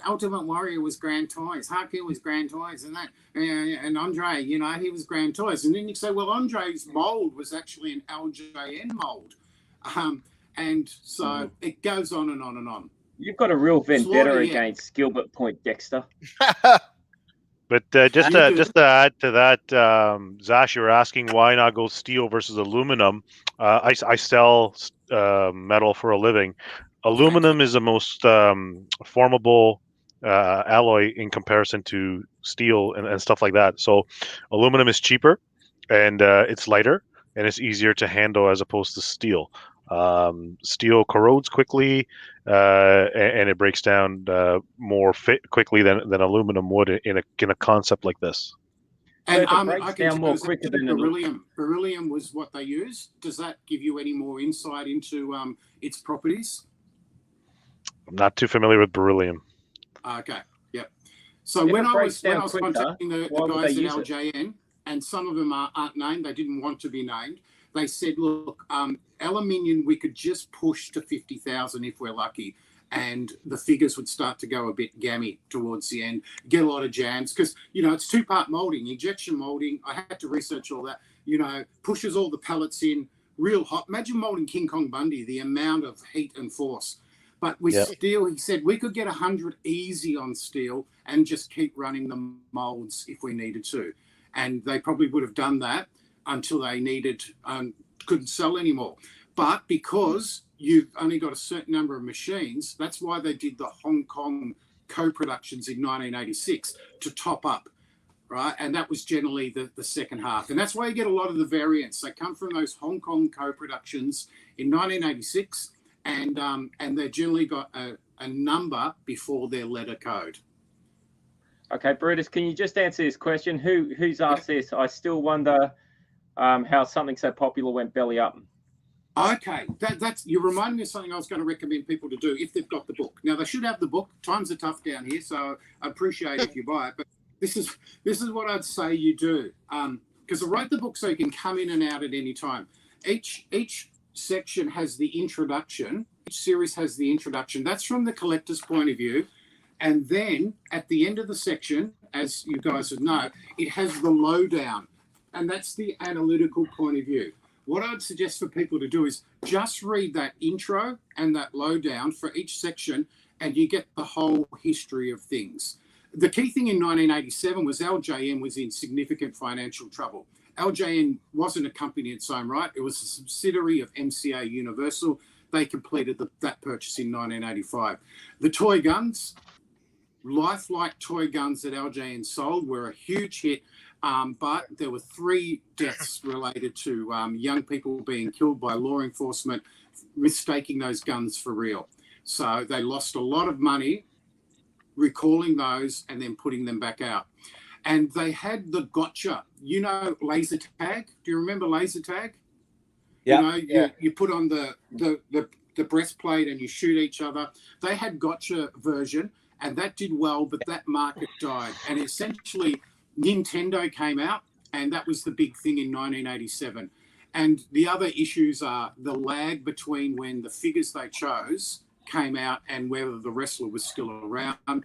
Ultimate Warrior was Grand Toys, Haku was Grand Toys, and that, and Andre, he was Grand Toys. And then you say, well, Andre's mold was actually an LJN mold. And so it goes on and on and on. You've got a real vendetta against Gilbert Poindexter. But just to add to that, Zash, you were asking why not go steel versus aluminum. I sell metal for a living. Aluminum is the most formable alloy in comparison to steel and stuff like that. So aluminum is cheaper and it's lighter and it's easier to handle as opposed to steel. Steel corrodes quickly and it breaks down more quickly than aluminum would in a concept like this. And so I can more quicker than beryllium. Beryllium was what they used. Does that give you any more insight into its properties? I'm not too familiar with beryllium. Okay, yep. So when I was contacting the guys at LJN, and some of them aren't named, they didn't want to be named. They said, look, aluminium, we could just push to 50,000 if we're lucky. And the figures would start to go a bit gammy towards the end, get a lot of jams. Because, it's two-part molding, injection molding. I had to research all that, pushes all the pellets in real hot. Imagine molding King Kong Bundy, the amount of heat and force. But with steel, he said, we could get 100 easy on steel and just keep running the molds if we needed to. And they probably would have done that until they couldn't sell anymore. But because you've only got a certain number of machines, that's why they did the Hong Kong co-productions in 1986 to top up, right? And that was generally the second half. And that's why you get a lot of the variants. They come from those Hong Kong co-productions in 1986, and they generally got a number before their letter code. Okay, Brutus, can you just answer this question? Who's asked this? I still wonder how something so popular went belly up. Okay, you remind me of something I was going to recommend people to do if they've got the book. Now, they should have the book. Times are tough down here, so I appreciate if you buy it. But this is what I'd say you do, because I wrote the book so you can come in and out at any time. Each section has the introduction. Each series has the introduction. That's from the collector's point of view. And then at the end of the section, as you guys would know, it has the lowdown. And that's the analytical point of view. What I'd suggest for people to do is just read that intro and that lowdown for each section, and you get the whole history of things. The key thing in 1987 was LJN was in significant financial trouble. LJN wasn't a company in its own right. It was a subsidiary of MCA Universal. They completed that purchase in 1985. The toy guns, lifelike toy guns that LJN sold, were a huge hit. But there were 3 deaths related to young people being killed by law enforcement, mistaking those guns for real. So they lost a lot of money recalling those and then putting them back out. And they had the gotcha, laser tag. Do you remember laser tag? Yeah. You put on the breastplate and you shoot each other. They had gotcha version, and that did well, but that market died. And essentially, Nintendo came out, and that was the big thing in 1987. And the other issues are the lag between when the figures they chose came out and whether the wrestler was still around.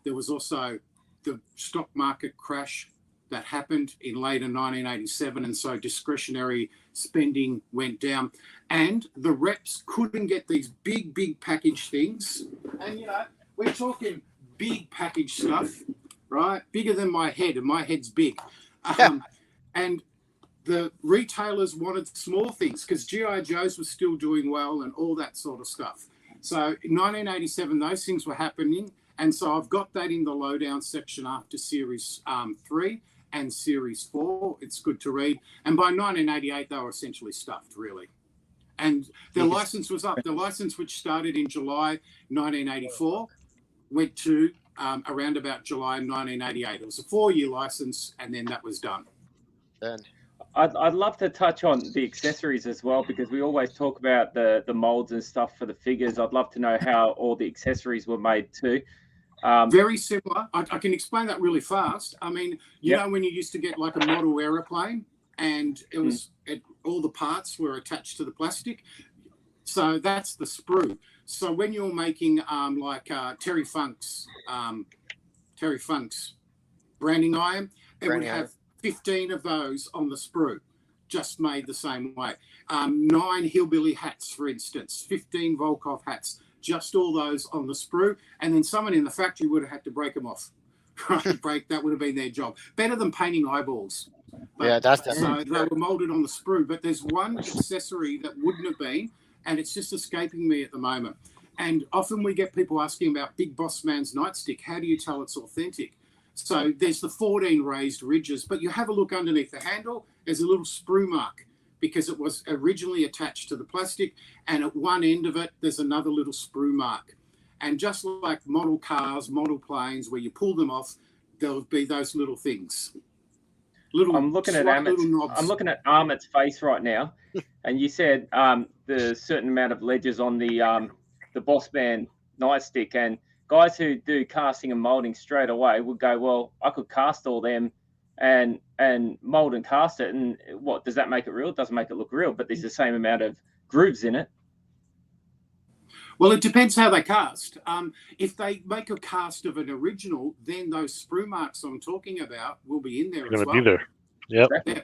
There was also the stock market crash that happened in later 1987, and so discretionary spending went down. And the reps couldn't get these big package things. And, we're talking big package stuff, right? Bigger than my head, and my head's big. And the retailers wanted small things because G.I. Joe's was still doing well and all that sort of stuff. So in 1987, those things were happening. And so I've got that in the lowdown section after Series 3 and Series 4. It's good to read. And by 1988, they were essentially stuffed, really. And their license was up. The license, which started in July 1984, went to around about July 1988. It was a 4-year license, and then that was done. I'd love to touch on the accessories as well, because we always talk about the molds and stuff for the figures. I'd love to know how all the accessories were made too. Very similar. I can explain that really fast. I mean, you know when you used to get like a model aeroplane and it was all the parts were attached to the plastic. So that's the sprue. So when you're making Terry Funk's branding iron, it would have 15 of those on the sprue, just made the same way. 9 hillbilly hats, for instance, 15 Volkov hats, just all those on the sprue, and then someone in the factory would have had to break them off. That would have been their job. Better than painting eyeballs. But, so they were molded on the sprue. But there's one accessory that wouldn't have been, and it's just escaping me at the moment. And often we get people asking about Big Boss Man's nightstick. How do you tell it's authentic? So there's the 14 raised ridges, but you have a look underneath the handle. There's a little sprue mark because it was originally attached to the plastic, and at one end of it, there's another little sprue mark. And just like model cars, model planes, where you pull them off, there'll be those little things. I'm looking at Amit's face right now, and you said the certain amount of ledges on the Boss Man nightstick, and guys who do casting and molding straight away would go, well, I could cast all them and mold and cast it, and what does that make it real? It doesn't make it look real, but there's the same amount of grooves in it. Well, it depends how they cast. If they make a cast of an original, then those sprue marks I'm talking about will be in there as well. Be there. Yep. Yeah.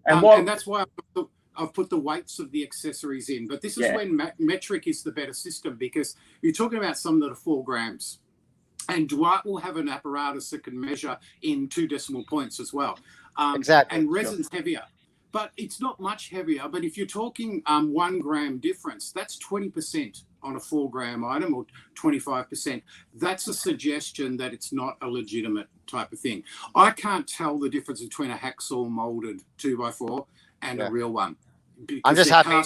And that's why I've put the weights of the accessories in. But this is when metric is the better system, because you're talking about some that are 4 grams. And Dwight will have an apparatus that can measure in 2 decimal points as well. Exactly. And resin's heavier. But it's not much heavier. But if you're talking 1 gram difference, that's 20% on a 4 gram item, or 25%. That's a suggestion that it's not a legitimate type of thing. I can't tell the difference between a hacksaw molded 2x4 and a real one. I'm just happy.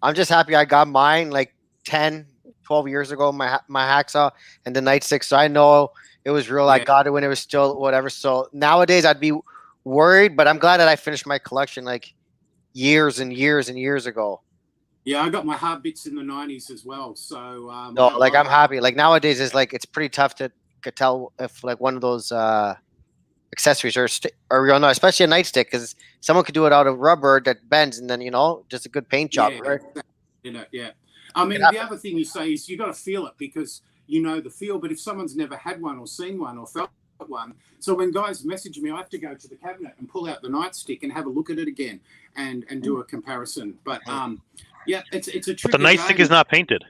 I'm just happy I got mine like 10, 12 years ago, my hacksaw and the nightstick. So I know it was real. I got it when it was still whatever. So nowadays I'd be worried, but I'm glad that I finished my collection like years and years and years ago. Yeah, I got my hard bits in the 90s as well. So no, like I'm happy. Like nowadays it's pretty tough to tell if like one of those accessories are real. No, especially a nightstick, because someone could do it out of rubber that bends, and then just a good paint job, right? Yeah. I mean, the other thing you say is you got to feel it, because you know the feel. But if someone's never had one or seen one or felt one, so when guys message me, I have to go to the cabinet and pull out the nightstick and have a look at it again and do a comparison. But yeah, it's a tricky. The nightstick is not painted.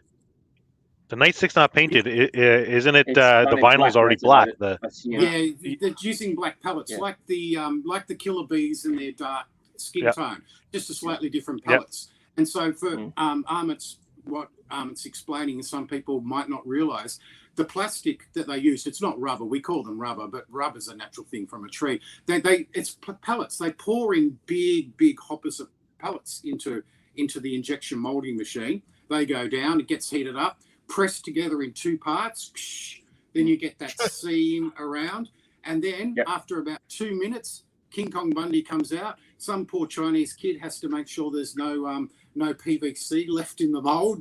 The nightstick's not painted, isn't it? The vinyl's already black. They're using black pellets, like the killer bees and their dark skin tone, just a slightly different pellets. And so for what Amit's explaining, and some people might not realise, the plastic that they use, it's not rubber. We call them rubber, but rubber's a natural thing from a tree. It's pellets. They pour in big hoppers of pellets into the injection molding machine. They go down, it gets heated up, pressed together in 2 parts. Then you get that seam around. And then after about 2 minutes, King Kong Bundy comes out. Some poor Chinese kid has to make sure there's no PVC left in the mold,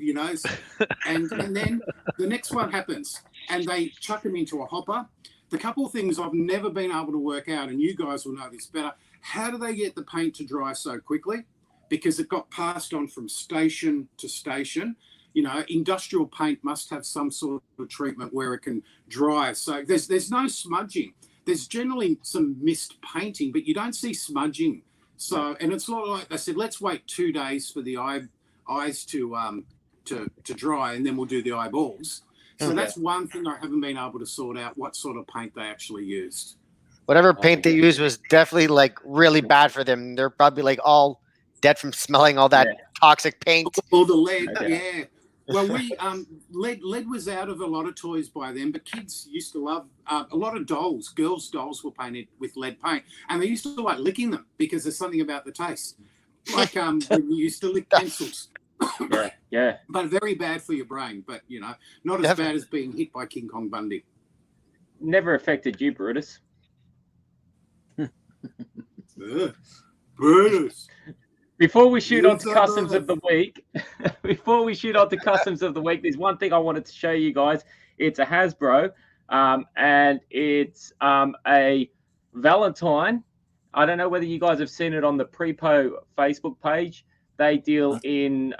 and then the next one happens, and they chuck him into a hopper. The couple of things I've never been able to work out, and you guys will know this better, how do they get the paint to dry so quickly? Because it got passed on from station to station. Industrial paint must have some sort of treatment where it can dry. So there's no smudging. There's generally some mist painting, but you don't see smudging. So, and it's not like they said, let's wait 2 days for the eyes to dry, and then we'll do the eyeballs. So that's one thing I haven't been able to sort out, what sort of paint they actually used. Whatever paint they used was definitely like really bad for them. They're probably like all dead from smelling all that toxic paint. All the lead, Well, lead was out of a lot of toys by then, but kids used to love a lot of dolls. Girls' dolls were painted with lead paint, and they used to like licking them because there's something about the taste. Like when you used to lick pencils. Yeah. But very bad for your brain, but not as bad as being hit by King Kong Bundy. Never affected you, Brutus. Brutus. Before we shoot on to customs of the week, there's one thing I wanted to show you guys. It's a Hasbro, and it's a Valentine I don't know whether you guys have seen it on the Prepo Facebook page. They deal in,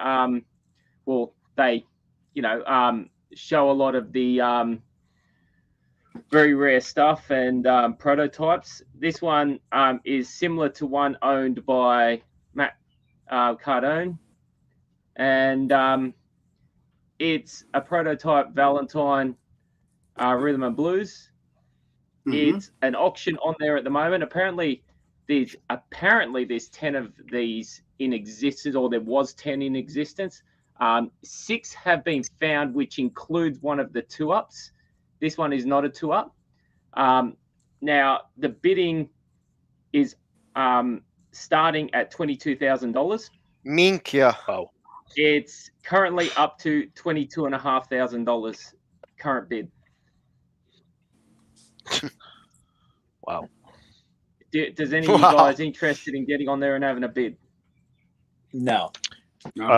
they, show a lot of the very rare stuff and prototypes. This one is similar to one owned by Matt Cardone, and it's a prototype Valentine Rhythm and Blues. Mm-hmm. It's an auction on there at the moment. Apparently there's 10 of these in existence, or there was 10 in existence. 6 have been found, which includes one of the 2-ups. This one is not a 2-up. Now the bidding is starting at $22,000. Minkia. Oh. It's currently up to $22,500 current bid. Wow. Does any of you guys interested in getting on there and having a bid? No.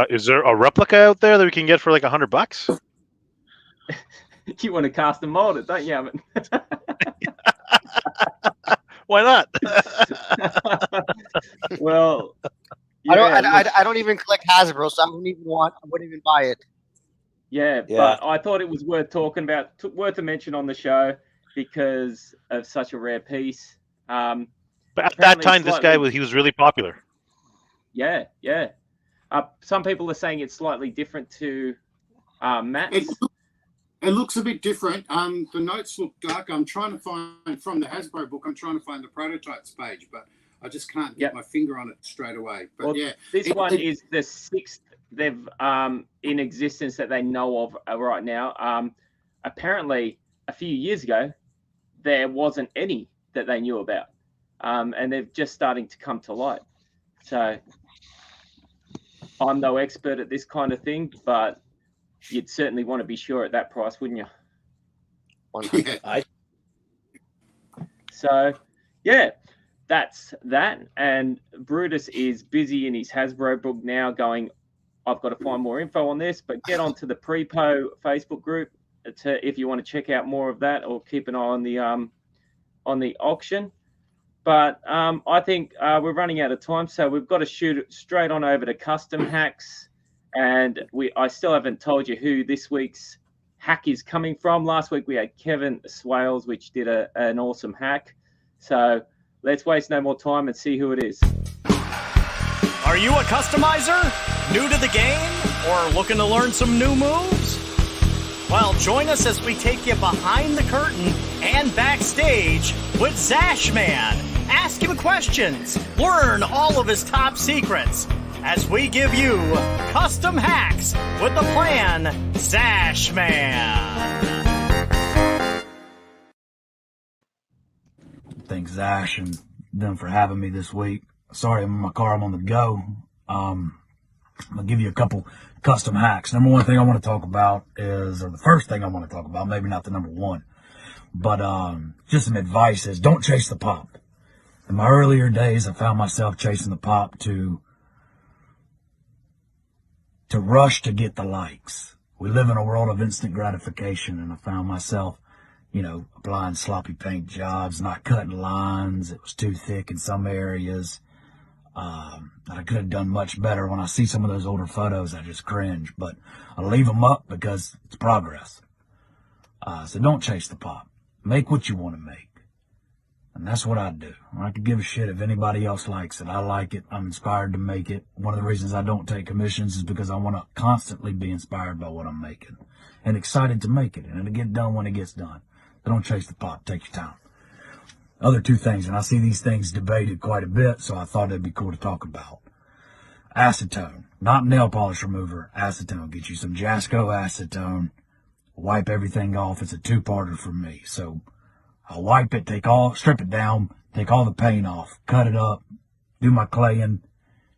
Is there a replica out there that we can get for like $100? You want to custom mold it, don't you, Amit? Why not? Well, I don't even collect Hasbro, so I wouldn't even buy it. Yeah, but I thought it was worth talking about, worth a mention on the show because of such a rare piece. But at that time, this guy he was really popular. Yeah. Some people are saying it's slightly different to Matt's. It looks a bit different. The notes look dark. I'm trying to find from the Hasbro book. I'm trying to find the prototypes page, but I just can't get my finger on it straight away. But this one is the 6th they've in existence that they know of right now. Apparently, a few years ago, there wasn't any that they knew about, and they're just starting to come to light. So, I'm no expert at this kind of thing, but you'd certainly want to be sure at that price, wouldn't you? 100. So, that's that. And Brutus is busy in his Hasbro book now going, I've got to find more info on this, but get onto the Prepo Facebook group if you want to check out more of that or keep an eye on the auction. But I think we're running out of time, so we've got to shoot it straight on over to Custom Hacks. And I still haven't told you who this week's hack is coming from. Last week we had Kevin Swales, which did an awesome hack. So let's waste no more time and see who it is. Are you a customizer? New to the game? Or looking to learn some new moves? Well, join us as we take you behind the curtain and backstage with Zashman. Ask him questions. Learn all of his top secrets as we give you custom hacks with the plan Zashman. Thanks, Zash, and them for having me this week. Sorry, I'm in my car. I'm on the go. I'm going to give you a couple custom hacks. Number one thing I want to talk about is, or the first thing I want to talk about, maybe not the number one, but just some advice is don't chase the pop. In my earlier days, I found myself chasing the pop to rush to get the likes. We live in a world of instant gratification, and I found myself, applying sloppy paint jobs, not cutting lines. It was too thick in some areas. That I could have done much better. When I see some of those older photos, I just cringe, but I leave them up because it's progress. So don't chase the pop. Make what you want to make. And that's what I do. I could give a shit if anybody else likes it. I like it. I'm inspired to make it. One of the reasons I don't take commissions is because I want to constantly be inspired by what I'm making and excited to make it. And it'll get done when it gets done. So don't chase the pop. Take your time. Other two things, and I see these things debated quite a bit, so I thought it'd be cool to talk about. Acetone. Not nail polish remover. Acetone. Get you some Jasco acetone. Wipe everything off. It's a two-parter for me. So I'll wipe it, strip it down, take all the paint off, cut it up, do my claying,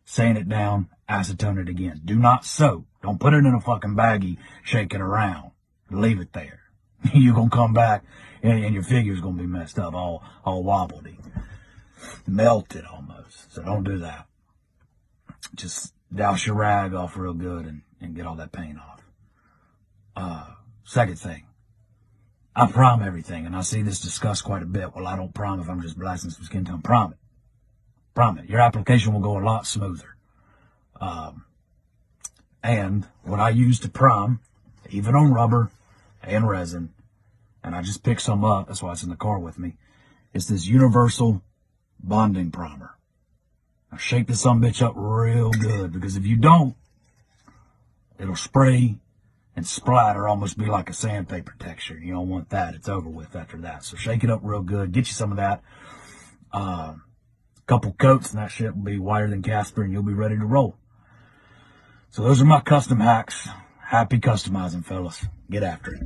sand it down, acetone it again. Do not soak. Don't put it in a fucking baggie, shake it around. Leave it there. You're going to come back and your figure's going to be messed up, all wobbledy. Melted almost. So don't do that. Just douse your rag off real good and get all that paint off. Second thing. I prime everything, and I see this discussed quite a bit. Well, I don't prime if I'm just blasting some skin tone. Prime it. Promise. Your application will go a lot smoother. And what I use to prime, even on rubber and resin, and I just picked some up, that's why it's in the car with me, is this universal bonding primer. Now shake this sumbitch up real good, because if you don't, it'll spray and splatter, almost be like a sandpaper texture. You don't want that. It's over with after that. So shake it up real good. Get you some of that. Couple coats and that shit will be whiter than Casper, and you'll be ready to roll. So those are my custom hacks. Happy customizing, fellas. Get after it.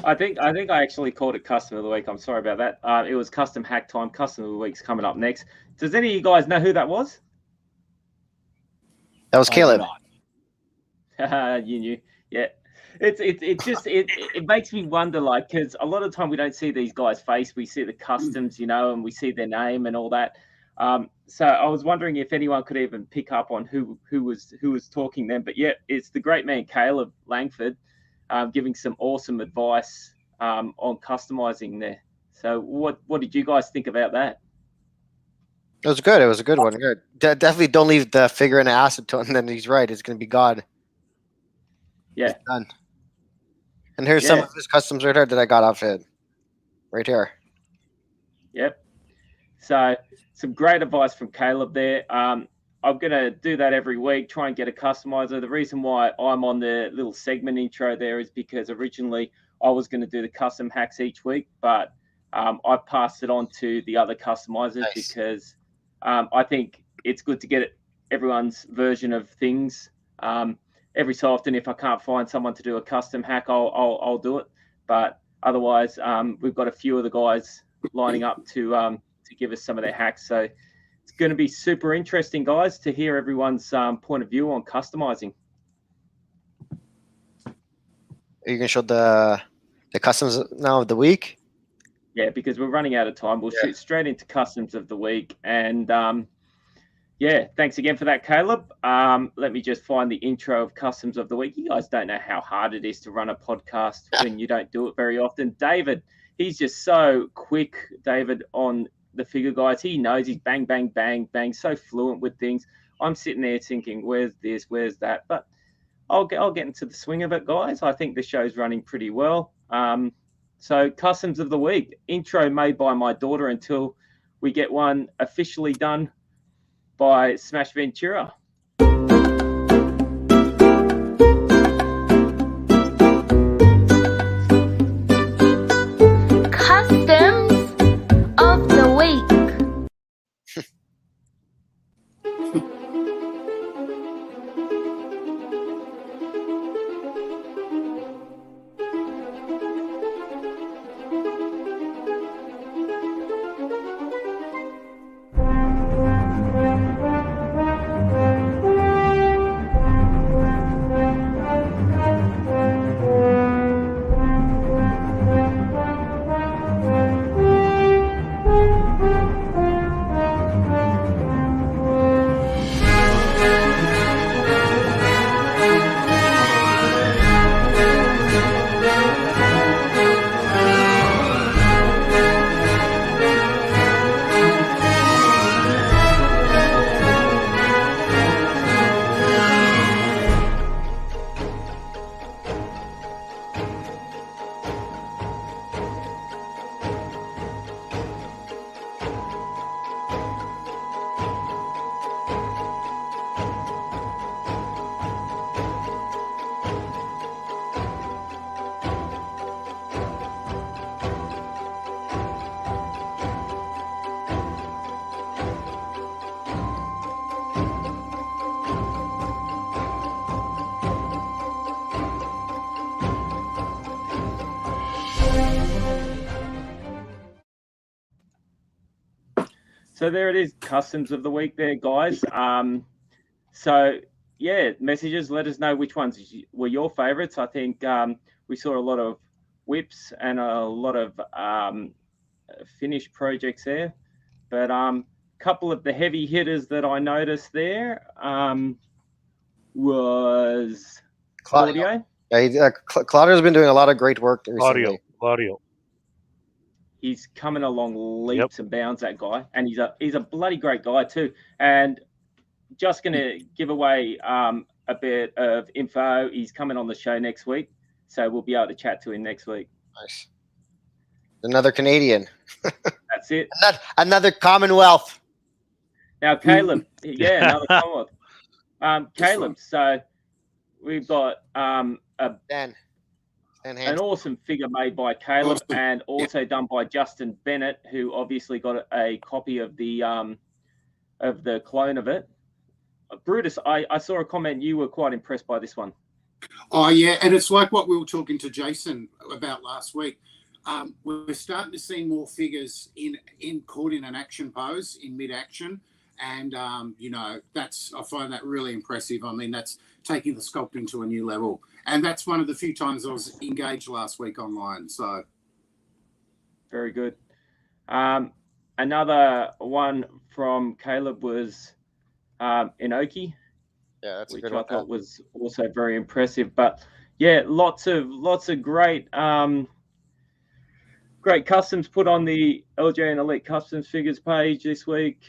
I think I actually called it Custom of the Week. I'm sorry about that. It was Custom Hack Time. Custom of the Week's coming up next. Does any of you guys know who that was? That was Caleb. You knew. Yeah. It makes me wonder, like, because a lot of time we don't see these guys' face. We see the customs, and we see their name and all that. So I was wondering if anyone could even pick up on who was talking then. But yeah, it's the great man Caleb Langford, giving some awesome advice on customizing there. So what did you guys think about that? It was good. It was a good one. Good. Definitely don't leave the figure in an acetone. And then he's right. It's going to be God. Yeah. It's done. And here's some of his customs right here that I got off it. Right here. Yep. So some great advice from Caleb there. I'm going to do that every week, try and get a customizer. The reason why I'm on the little segment intro there is because originally I was going to do the custom hacks each week, but I passed it on to the other customizers because I think it's good to get everyone's version of things. Every so often, if I can't find someone to do a custom hack, I'll do it. But otherwise, we've got a few of the guys lining up to give us some of their hacks. So it's going to be super interesting, guys, to hear everyone's point of view on customizing. Are you going to show the customs now of the week? Yeah, because we're running out of time. We'll shoot straight into customs of the week. And thanks again for that, Caleb. Let me just find the intro of customs of the week. You guys don't know how hard it is to run a podcast when you don't do it very often. David, he's just so quick, David, on the figure guys. He knows he's bang, bang, bang, bang, so fluent with things. I'm sitting there thinking, where's this, where's that? But I'll get into the swing of it, guys. I think the show's running pretty well. So customs of the week, intro made by my daughter until we get one officially done by Smash Ventura. Customs of the week. So there it is, customs of the week there, guys. Messages, let us know which ones were your favorites. I think we saw a lot of whips and a lot of finished projects there. But a couple of the heavy hitters that I noticed there was Claudio. Yeah, Claudio's been doing a lot of great work recently. Claudio. he's coming along leaps and bounds, that guy, and he's a bloody great guy too. And just going to give away a bit of info. He's coming on the show next week, so we'll be able to chat to him next week. Nice. Another Canadian. That's it. Another Commonwealth. Now, Caleb, another Commonwealth. Caleb, so we've got an awesome figure made by Caleb and also done by Justin Bennett, who obviously got a copy of the clone of it. Brutus, I saw a comment you were quite impressed by this one. Oh, yeah, and it's like what we were talking to Jason about last week. We're starting to see more figures caught in an action pose, in mid-action. And, I find that really impressive. I mean, that's taking the sculpting to a new level. And that's one of the few times I was engaged last week online. So, very good. Another one from Caleb was Inoki. Yeah, that's a which good I one. thought was also very impressive. But yeah, lots of great great customs put on the LJN Elite Customs figures page this week.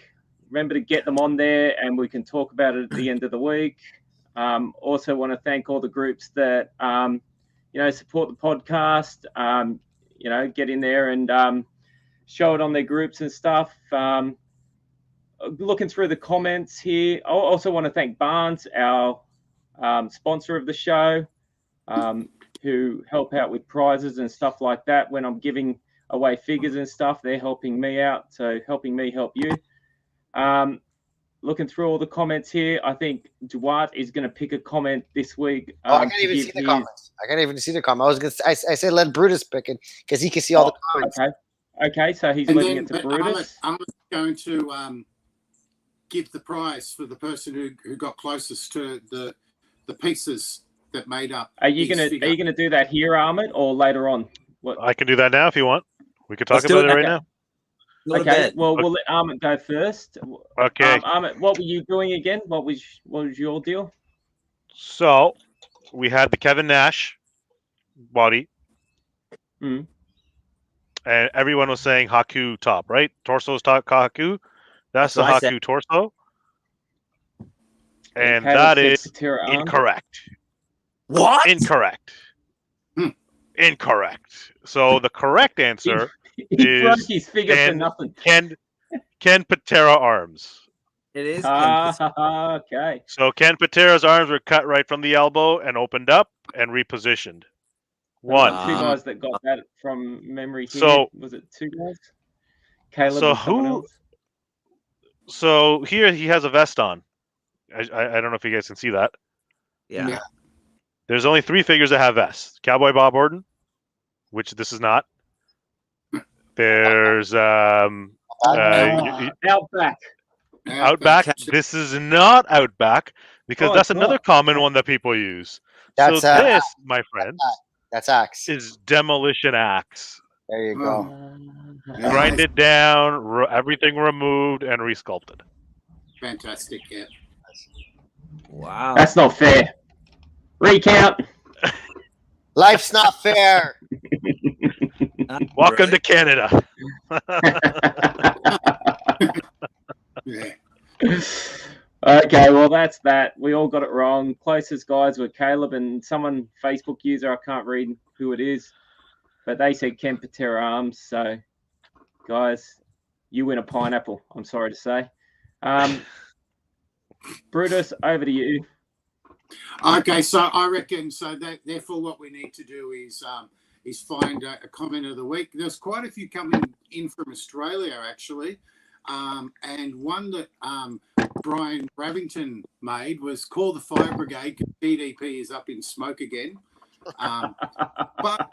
Remember to get them on there, and we can talk about it at the end of the week. Also want to thank all the groups that support the podcast. Get in there and show it on their groups and stuff. Looking through the comments here, I also want to thank Barnes, our sponsor of the show, who help out with prizes and stuff like that. When I'm giving away figures and stuff, they're helping me out, so helping me help you. Looking through all the comments here, I think Duarte is going to pick a comment this week. I can't even see the comments. I can't even see the comments. I said let Brutus pick it because he can see all the comments. Okay, so he's leaving it to Brutus. I'm going to give the prize for the person who got closest to the pieces that made up. Are you gonna do that here, Amit, or later on? What? I can do that now if you want. We can talk about it right now. Okay. Well, we'll let Amit go first. Okay. Amit, what were you doing again? What was your deal? So we had the Kevin Nash body. Mm. And everyone was saying Haku top, right? Torso's top Haku. That's the Haku torso. And that is incorrect. What? Incorrect. Incorrect. So the correct answer he broke his figure for nothing. Ken Patera arms. It is. Okay. So Ken Patera's arms were cut right from the elbow and opened up and repositioned. One. Two guys that got that from memory here. So was it two guys? Caleb. So who? So here he has a vest on. I don't know if you guys can see that. Yeah. There's only 3 figures that have vests. Cowboy Bob Orton, which this is not. There's Outback. Outback. This is not Outback because that's another common one that people use. That's so this, my friend, that's Axe. is Demolition Axe. There you go. Grinded down, everything removed and resculpted. Fantastic, yeah. Wow. That's not fair. Recount. Life's not fair. Welcome to Canada. Yeah. Okay, well that's that. We all got it wrong. Closest guys were Caleb and someone Facebook user. I can't read who it is, but they said Ken Patera arms. So, guys, you win a pineapple. I'm sorry to say. Brutus, over to you. Okay, so I reckon therefore what we need to do is find a comment of the week. There's quite a few coming in from Australia actually, and one that Brian Ravington made was "Call the Fire Brigade because DDP is up in smoke again." But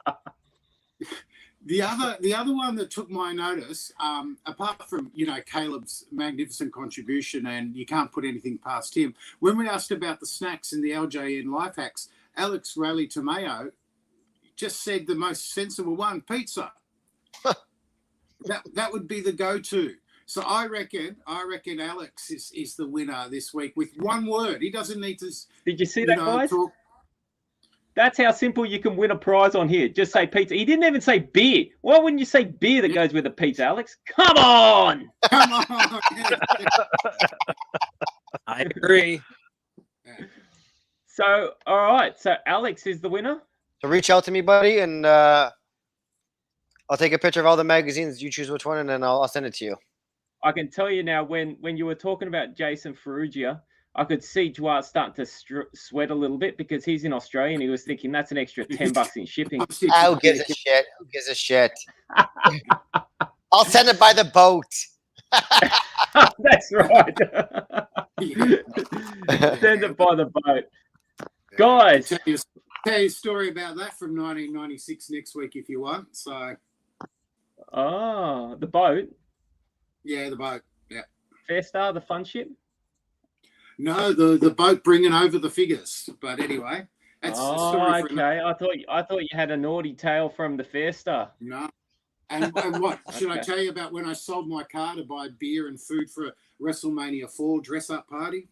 the other one that took my notice, apart from Caleb's magnificent contribution, and you can't put anything past him. When we asked about the snacks in the LJN life hacks, Alex Raleigh Tomeo just said the most sensible one: pizza. that would be the go-to. So I reckon Alex is the winner this week with one word. He doesn't need to. Did you see that, guys? That's how simple you can win a prize on here. Just say pizza. He didn't even say beer. Why wouldn't you say beer that goes with a pizza, Alex? Come on! Come on. I agree. So, all right. So Alex is the winner. So reach out to me, buddy, and I'll take a picture of all the magazines. You choose which one, and then I'll send it to you. I can tell you now, when you were talking about Jason Ferrugia, I could see Duarte starting to sweat a little bit because he's in Australia and he was thinking that's an extra $10 in shipping. Who gives a shit? Who gives a shit? I'll send it by the boat. That's right. Send it by the boat. Guys. Tell you a story about that from 1996 next week if you want. So. Oh, the boat. Yeah, the boat. Yeah. Fair Star, the fun ship. No, the boat bringing over the figures. But anyway, that's a story for okay. I thought you had a naughty tale from the Fair Star. No. And what should I tell you about when I sold my car to buy beer and food for a WrestleMania 4 dress-up party?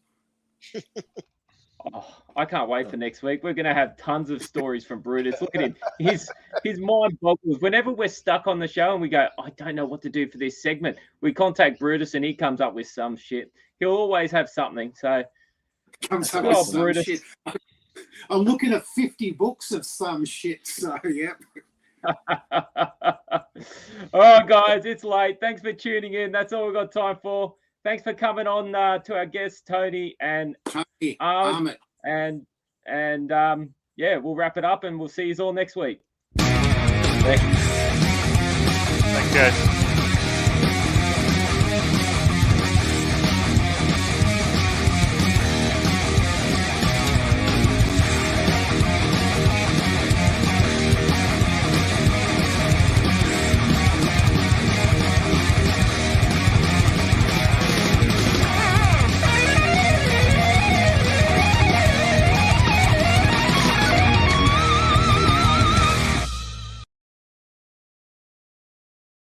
Oh, I can't wait for next week. We're going to have tons of stories from Brutus. Look at him. His mind boggles. Whenever we're stuck on the show and we go, I don't know what to do for this segment, we contact Brutus and he comes up with some shit. He'll always have something. So, comes up with some shit. I'm looking at 50 books of some shit. So, yep. All right, guys, it's late. Thanks for tuning in. That's all we've got time for. Thanks for coming on to our guests, Tony and Amit. And yeah, we'll wrap it up and we'll see you all next week. Thanks, guys.